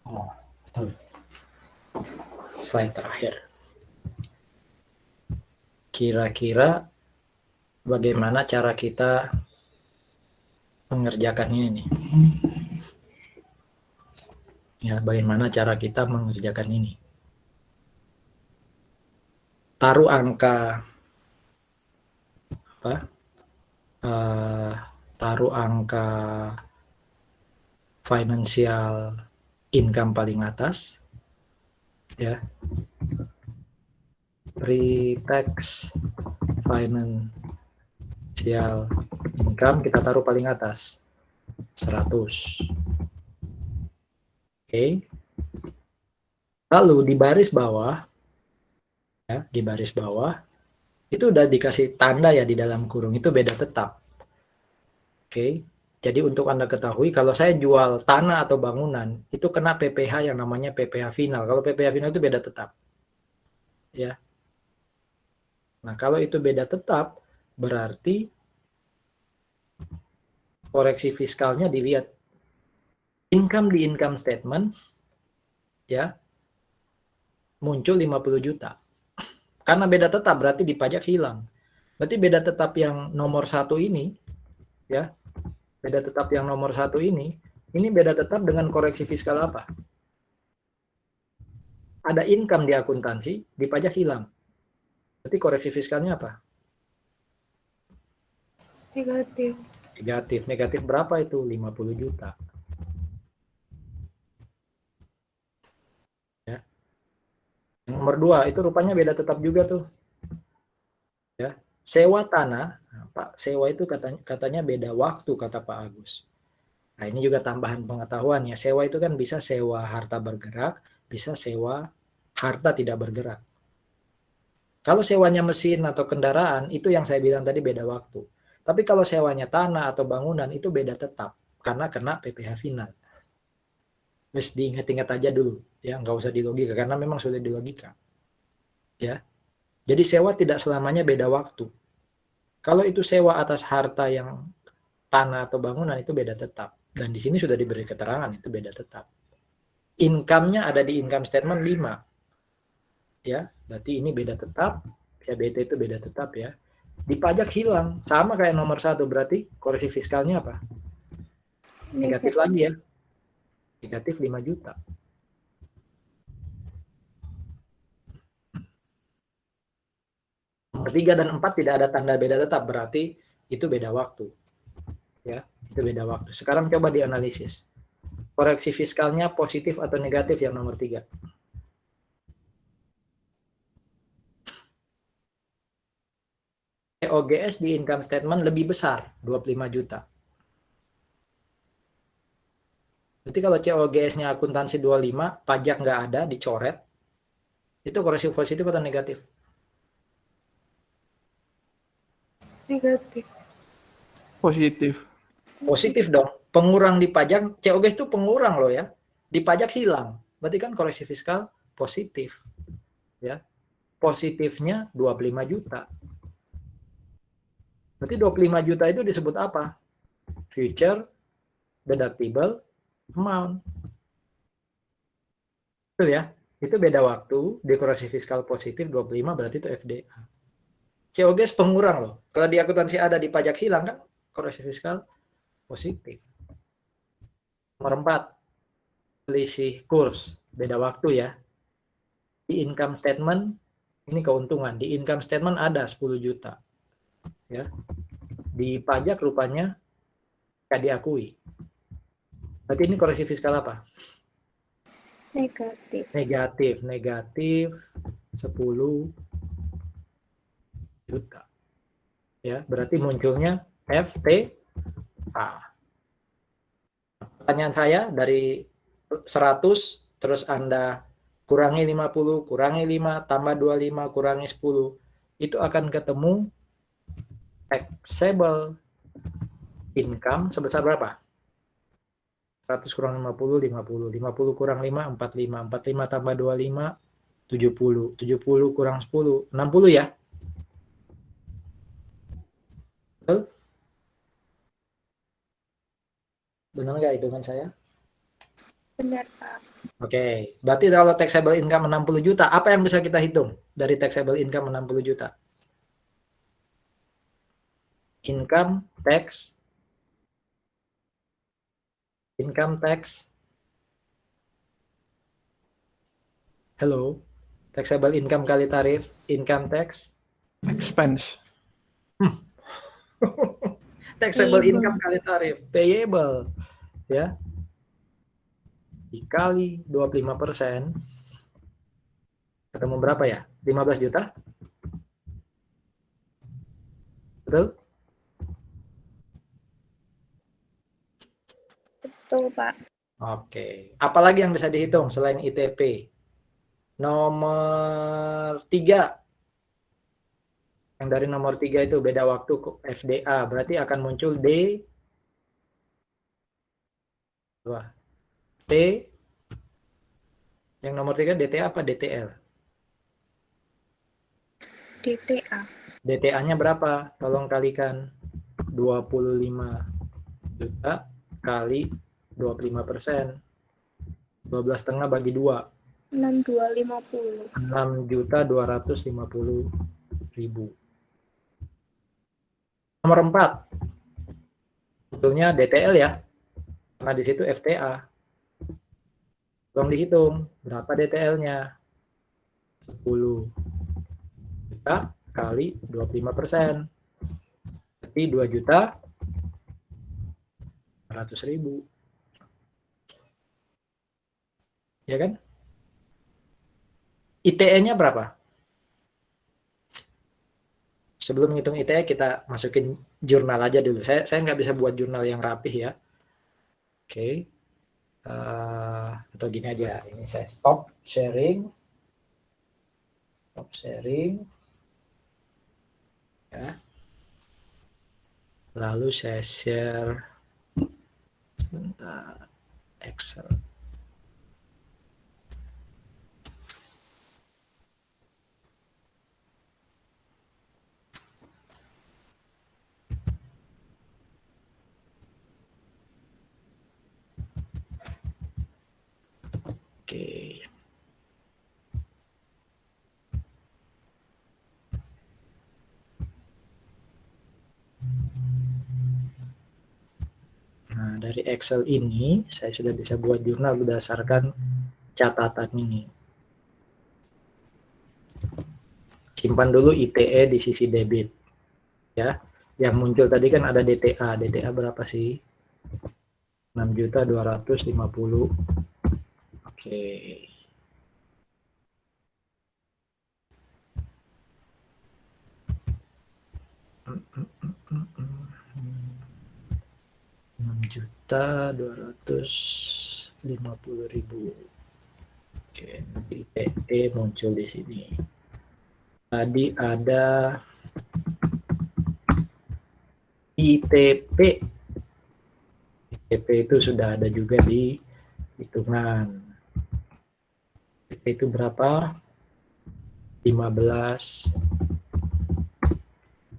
Oh, slide terakhir. Kira-kira bagaimana cara kita mengerjakan ini nih? Ya, bagaimana cara kita mengerjakan ini? Taruh angka taruh angka financial income paling atas ya. Pre-tax financial income kita taruh paling atas 100. Oke. Lalu di baris bawah ya, di baris bawah itu udah dikasih tanda ya di dalam kurung, itu beda tetap. Oke. Jadi untuk Anda ketahui, kalau saya jual tanah atau bangunan, itu kena PPh yang namanya PPh final. Kalau PPh final itu beda tetap. Ya. Nah, kalau itu beda tetap, berarti koreksi fiskalnya dilihat. Income di income statement, ya, muncul 50 juta. Karena beda tetap, berarti di pajak hilang. Berarti beda tetap yang nomor 1 ini, ya, beda tetap yang nomor 1 ini beda tetap dengan koreksi fiskal apa? Ada income di akuntansi, di pajak hilang. Berarti koreksi fiskalnya apa? Negatif. Negatif. Negatif berapa itu? 50 juta. Ya. Yang nomor 2, itu rupanya beda tetap juga tuh. Ya. Sewa tanah, nah, Pak, sewa itu katanya beda waktu, kata Pak Agus. Nah, ini juga tambahan pengetahuan ya. Sewa itu kan bisa sewa harta bergerak, bisa sewa harta tidak bergerak. Kalau sewanya mesin atau kendaraan, itu yang saya bilang tadi beda waktu. Tapi kalau sewanya tanah atau bangunan, itu beda tetap. Karena kena PPh final. Wes diingat-ingat aja dulu. Ya, nggak usah dilogika. Karena memang sudah dilogika. Ya. Jadi sewa tidak selamanya beda waktu. Kalau itu sewa atas harta yang tanah atau bangunan, itu beda tetap. Dan di sini sudah diberi keterangan, itu beda tetap. Income-nya ada di income statement 5. Ya, berarti ini beda tetap, ya BT itu beda tetap ya. Di pajak hilang, sama kayak nomor 1, berarti koreksi fiskalnya apa? Negatif lagi ya. Negatif 5 juta. Nomor 3 dan 4 tidak ada tanda beda tetap, berarti itu beda waktu. Ya, itu beda waktu. Sekarang coba dianalisis. Koreksi fiskalnya positif atau negatif yang nomor 3? COGS di income statement lebih besar, 25 juta. Berarti kalau COGS-nya akuntansi 25, pajak nggak ada, dicoret, itu koreksi positif atau negatif? Negatif. Positif. Positif dong. Pengurang di pajak, COGS itu pengurang loh ya. Di pajak hilang. Berarti kan koreksi fiskal positif. Ya. Positifnya 25 juta. Berarti 25 juta itu disebut apa? Future deductible amount. Betul ya? Itu beda waktu, di koreksi fiskal positif 25 berarti itu FDA. COGS pengurang loh. Kalau di akuntansi ada, di pajak hilang kan koreksi fiskal positif. Nomor 4, selisih kurs, beda waktu ya. Di income statement, ini keuntungan. Di income statement ada 10 juta. Ya. Di pajak rupanya nggak diakui. Berarti ini koreksi fiskal apa? Negatif. Negatif 10 juta. Ya, berarti munculnya FTA. Pertanyaan saya dari 100 terus Anda kurangi 50, kurangi 5, tambah 25, kurangi 10, itu akan ketemu taxable income sebesar berapa? 100 kurang 50, 50. 50 kurang 5, 45. 45 tambah 25, 70. 70 kurang 10, 60 ya? Betul? Benar nggak hitungan saya? Benar, Pak. Oke, berarti kalau taxable income 60 juta, apa yang bisa kita hitung dari taxable income 60 juta? Income tax, hello, taxable income kali tarif, income tax, Expense. taxable Payable. income kali tarif, payable, ya, dikali 25%, ketemu berapa ya? 15 juta? Betul? Betul, Pak. Oke. Apalagi yang bisa dihitung selain ITP? Nomor 3. Yang dari nomor 3 itu beda waktu FDA. Berarti akan muncul D. T. Yang nomor 3 DTA apa DTL? DTA. DTA-nya berapa? Tolong kalikan 25 juta kali 25%. 12,5 bagi 2. 6250. 6.250.000. Nomor 4. Sebetulnya DTL ya. Karena di situ FTA. Tolong dihitung berapa DTL-nya. 10 juta kali 25%. Berarti 2 juta 100.000. Ya kan? ITE-nya berapa? Sebelum ngitung ITE kita masukin jurnal aja dulu. Saya nggak bisa buat jurnal yang rapih ya. Oke. Atau gini aja. Ini saya stop sharing. Stop sharing. Ya. Lalu saya share sebentar Excel. Oke. Nah, dari Excel ini saya sudah bisa buat jurnal berdasarkan catatan ini. Simpan dulu ITE di sisi debit. Ya. Yang muncul tadi kan ada DTA. DTA berapa sih? 6.250. Oke. Rp6.250.000. Oke, ITE muncul di sini. Tadi ada ITP. ITP itu sudah ada juga di hitungan. ITP itu berapa? 15.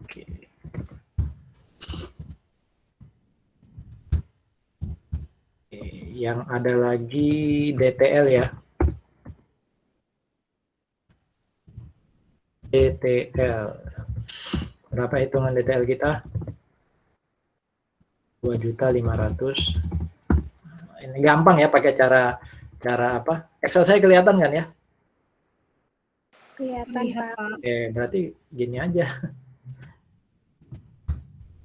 Oke. Oke, yang ada lagi DTL ya. DTL. Berapa hitungan DTL kita? 2.500.000. Ini gampang ya pakai cara apa? Excel saya kelihatan kan ya? Kelihatan, Pak. Berarti gini aja.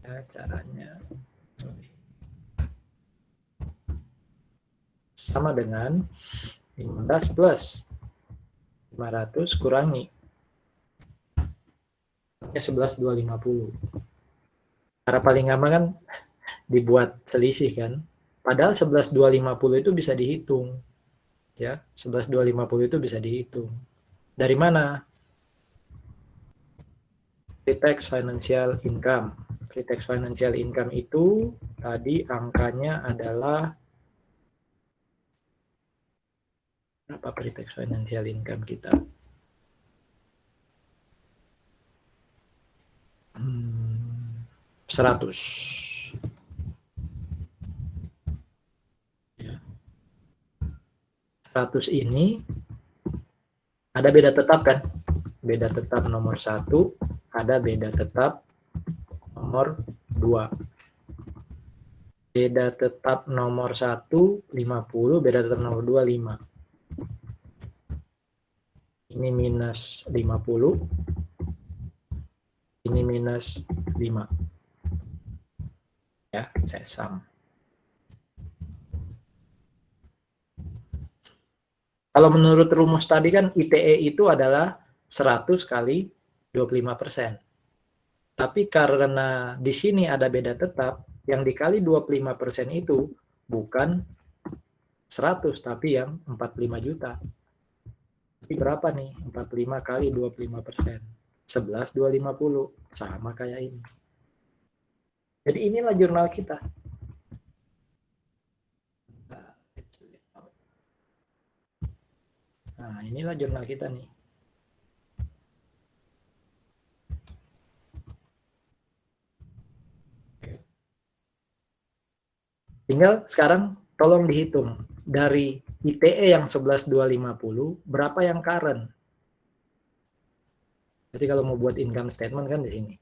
Ya, caranya. Sama dengan 15 plus 500 kurangi 11.250. Cara paling gampang kan dibuat selisih kan. Padahal 11.250 itu bisa dihitung. Ya, 11.250 itu bisa dihitung. Dari mana? Pre-tax financial income. Pre-tax financial income itu tadi angkanya adalah berapa pre-tax financial income kita? 100. Ya. 100 ini ada beda tetap kan? Beda tetap nomor 1, ada beda tetap nomor 2. Beda tetap nomor 1, 50, beda tetap nomor 2, 5. Ini minus 50. Ini minus 5. Ya, saya sum. Kalau menurut rumus tadi kan ITE itu adalah 100 kali 25%. Tapi karena di sini ada beda tetap, yang dikali 25% itu bukan 100, tapi yang 45 juta. Jadi berapa nih? 45 kali 25%. 11.250. Sama kayak ini. Jadi inilah jurnal kita. Nah, inilah jurnal kita nih. Tinggal sekarang tolong dihitung. Dari ITE yang 11.250, berapa yang current? Jadi kalau mau buat income statement kan di sini.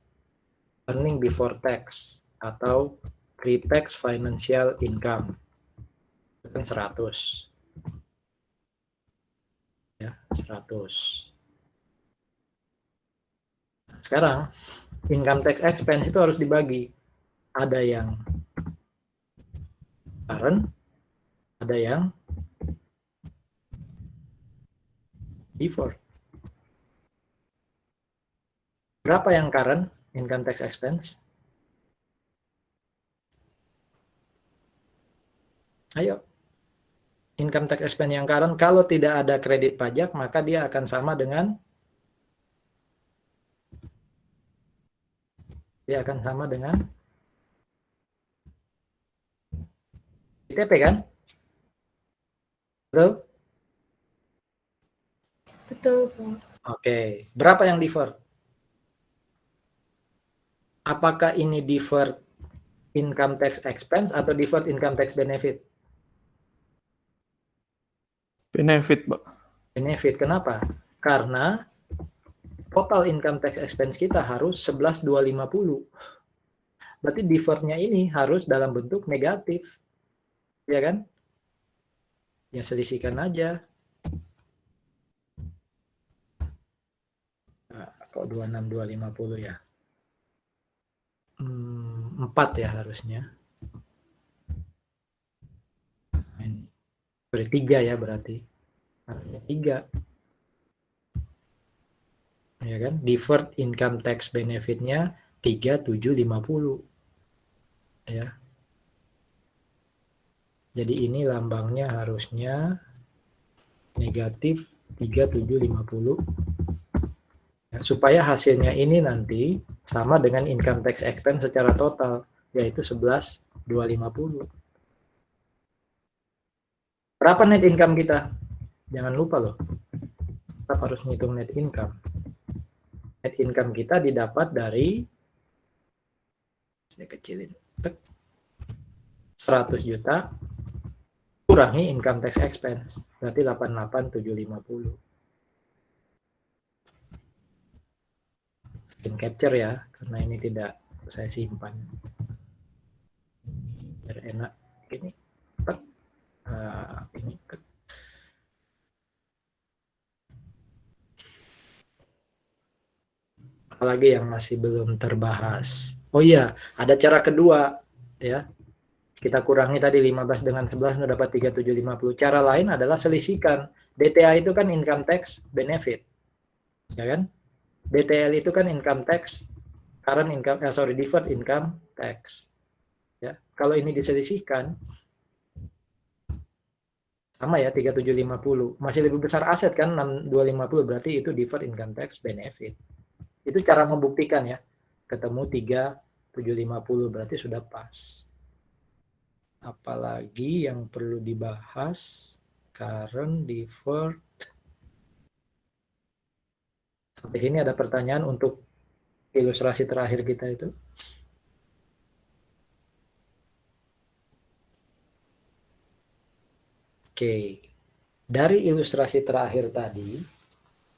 Earning before tax atau pre-tax financial income. Itu kan 100. Ya, 100. Nah, sekarang income tax expense itu harus dibagi. Ada yang current, ada yang deferred. Berapa yang current income tax expense? Ayo. Income tax expense yang current, kalau tidak ada kredit pajak, maka dia akan sama dengan dia akan sama dengan ITP kan? Betul? Betul, Pak. Oke, berapa yang deferred? Apakah ini deferred income tax expense atau deferred income tax benefit? Benefit, Pak. Benefit, kenapa? Karena total income tax expense kita harus 11.250. Berarti deferrednya ini harus dalam bentuk negatif. Ya kan? Ya selisihkan aja. Nah, kok 26.250 ya? 4 ya harusnya. Berarti 3 ya berarti. Harusnya 3. Ya kan? Deferred income tax benefitnya 3750. Ya. Jadi ini lambangnya harusnya negatif 3750. Ya, supaya hasilnya ini nanti sama dengan income tax expense secara total, yaitu 11.250. Berapa net income kita? Jangan lupa loh, tetap harus ngitung net income. Net income kita didapat dari, saya kecilin, 100 juta kurangi income tax expense, berarti 88.750. Screen capture ya, karena ini tidak saya simpan. Biar enak ini. Ini. Apalagi yang masih belum terbahas. Oh iya, ada cara kedua ya. Kita kurangi tadi 15 dengan 11 sudah dapat 3750. Cara lain adalah selisihkan. DTA itu kan income tax benefit. Ya kan? DTL itu kan income tax deferred income tax. Ya. Kalau ini diselisihkan sama ya 3750. Masih lebih besar aset kan 6250, berarti itu deferred income tax benefit. Itu cara membuktikan ya. Ketemu 3750 berarti sudah pas. Apalagi yang perlu dibahas, current, deferred. Sampai sini ada pertanyaan untuk ilustrasi terakhir kita itu. Oke, dari ilustrasi terakhir tadi,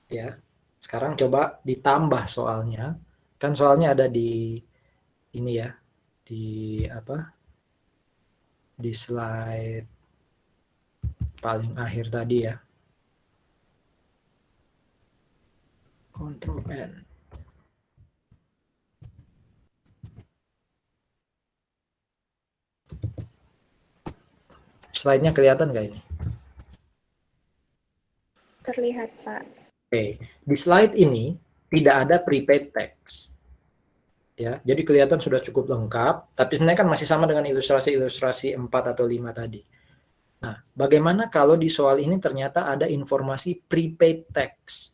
ya, sekarang coba ditambah soalnya. Kan soalnya ada di ini ya, di apa? Di slide paling akhir tadi ya. Ctrl N. Slide-nya kelihatan nggak ini? Terlihat, Pak. Oke, di slide ini tidak ada prepaid tax. Ya, jadi kelihatan sudah cukup lengkap, tapi sebenarnya kan masih sama dengan ilustrasi-ilustrasi 4 atau 5 tadi. Nah, bagaimana kalau di soal ini ternyata ada informasi prepaid tax?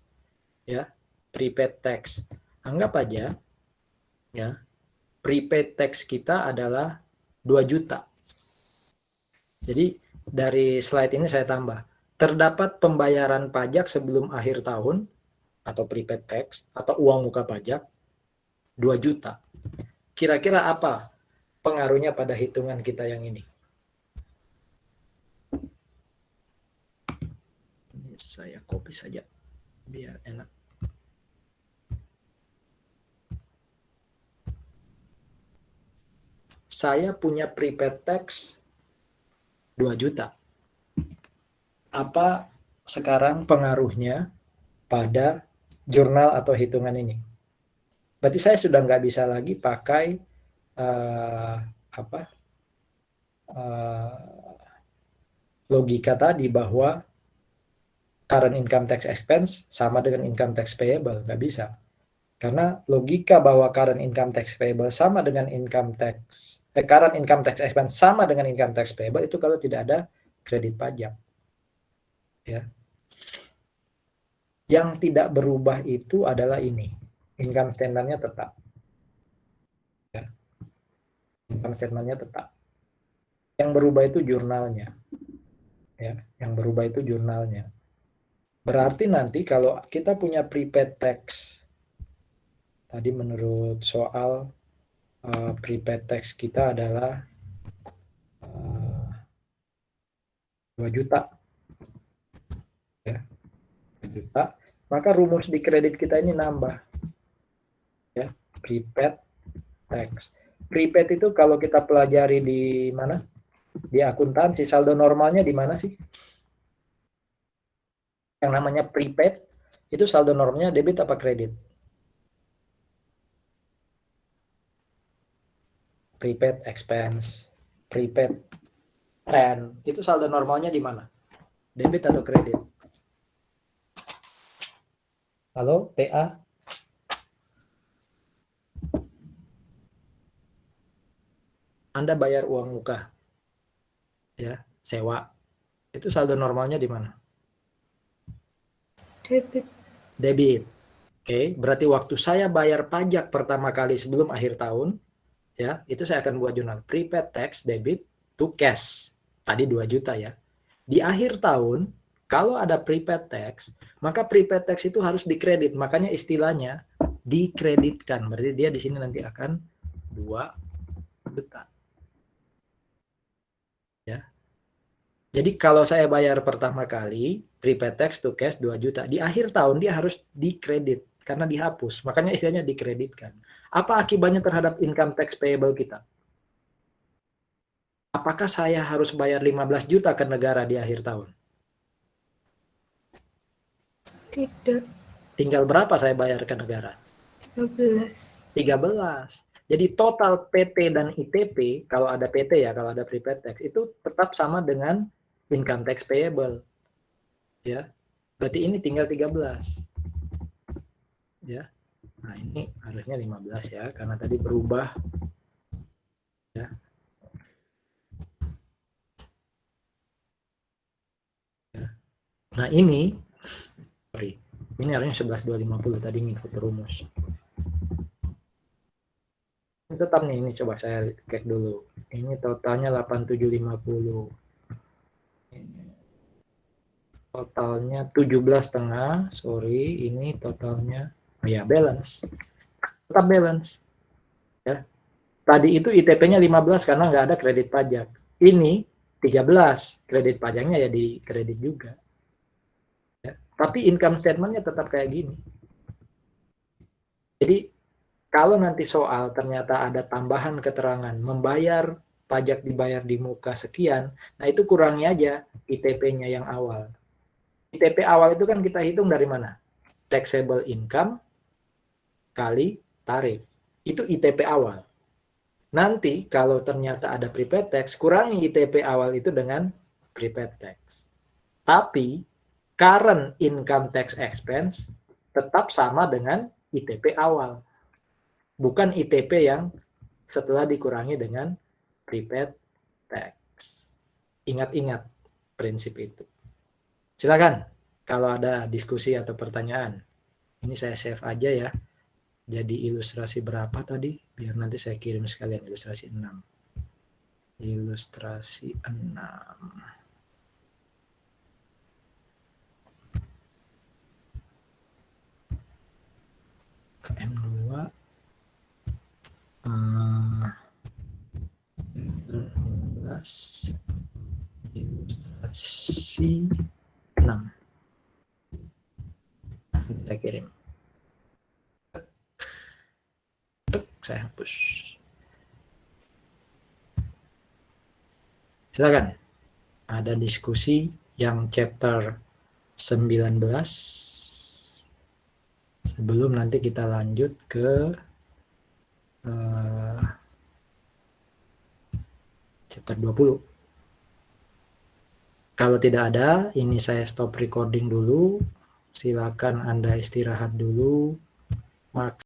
Ya, prepaid tax. Anggap aja ya, prepaid tax kita adalah 2 juta. Jadi dari slide ini saya tambah, terdapat pembayaran pajak sebelum akhir tahun atau prepaid tax atau uang muka pajak 2 juta. Kira-kira apa pengaruhnya pada hitungan kita yang ini? Ini saya copy saja biar enak. Saya punya prepaid tax 2 juta. Apa sekarang pengaruhnya pada jurnal atau hitungan ini? Berarti saya sudah nggak bisa lagi pakai logika tadi bahwa current income tax expense sama dengan income tax payable. Nggak bisa. Karena logika bahwa current income tax payable sama dengan current income tax expense sama dengan income tax payable itu kalau tidak ada kredit pajak. Ya. Yang tidak berubah itu adalah ini. Income standardnya tetap. income statement-nya tetap. Yang berubah itu jurnalnya. Ya, yang berubah itu jurnalnya. Berarti nanti kalau kita punya prepaid tax, tadi menurut soal prepaid tax kita adalah 2 juta. Ya, 2 juta. Maka rumus di kredit kita ini nambah. Ya, prepaid tax. Prepaid itu kalau kita pelajari di mana? Di akuntansi, saldo normalnya di mana sih? Yang namanya prepaid itu saldo normalnya debit apa kredit? Prepaid expense, prepaid rent, itu saldo normalnya di mana? Debit atau kredit? Halo, PA? Anda bayar uang muka, ya, sewa. Itu saldo normalnya di mana? Debit. Debit. Oke, berarti waktu saya bayar pajak pertama kali sebelum akhir tahun, ya, itu saya akan buat jurnal prepaid tax debit to cash. Tadi 2 juta ya. Di akhir tahun, kalau ada prepaid tax, maka prepaid tax itu harus dikredit. Makanya istilahnya dikreditkan. Berarti dia di sini nanti akan 2 juta. Ya. Jadi kalau saya bayar pertama kali prepaid tax to cash 2 juta, di akhir tahun dia harus dikredit karena dihapus. Makanya istilahnya dikreditkan. Apa akibatnya terhadap income tax payable kita? Apakah saya harus bayar 15 juta ke negara di akhir tahun? Tidak. Tinggal berapa saya bayar ke negara? 13. 13. Jadi total PT dan ITP, kalau ada PT ya, kalau ada prepaid tax, itu tetap sama dengan income tax payable. Ya. Berarti ini tinggal 13. Ya. Nah, ini harusnya 15 ya, karena tadi berubah. Ya. Ya. Nah, ini harusnya 11.250 tadi ngikut rumus. Ini tetap nih, ini coba saya cek dulu. Ini totalnya 8750. Totalnya 17,5, sorry, ini totalnya ya balance. Tetap balance. Ya. Tadi itu ITP-nya 15 karena nggak ada kredit pajak. Ini 13, kredit pajaknya ya di kredit juga. Ya. Tapi income statement-nya tetap kayak gini. Jadi kalau nanti soal ternyata ada tambahan keterangan membayar pajak dibayar di muka sekian, nah itu kurangi aja ITP-nya yang awal. ITP awal itu kan kita hitung dari mana? Taxable income kali tarif. Itu ITP awal. Nanti kalau ternyata ada prepaid tax, kurangi ITP awal itu dengan prepaid tax. Tapi current income tax expense tetap sama dengan ITP awal. Bukan ITP yang setelah dikurangi dengan prepaid tax. Ingat-ingat prinsip itu. Silakan kalau ada diskusi atau pertanyaan. Ini saya save aja ya. Jadi ilustrasi berapa tadi? Biar nanti saya kirim sekalian ilustrasi 6. Ilustrasi 6. Ke M2. 15 ilustrasi 6 kita kirim. Saya hapus. Silakan. Ada diskusi yang chapter 19 sebelum nanti kita lanjut ke chapter 20. Kalau tidak ada, ini saya stop recording dulu. Silakan Anda istirahat dulu.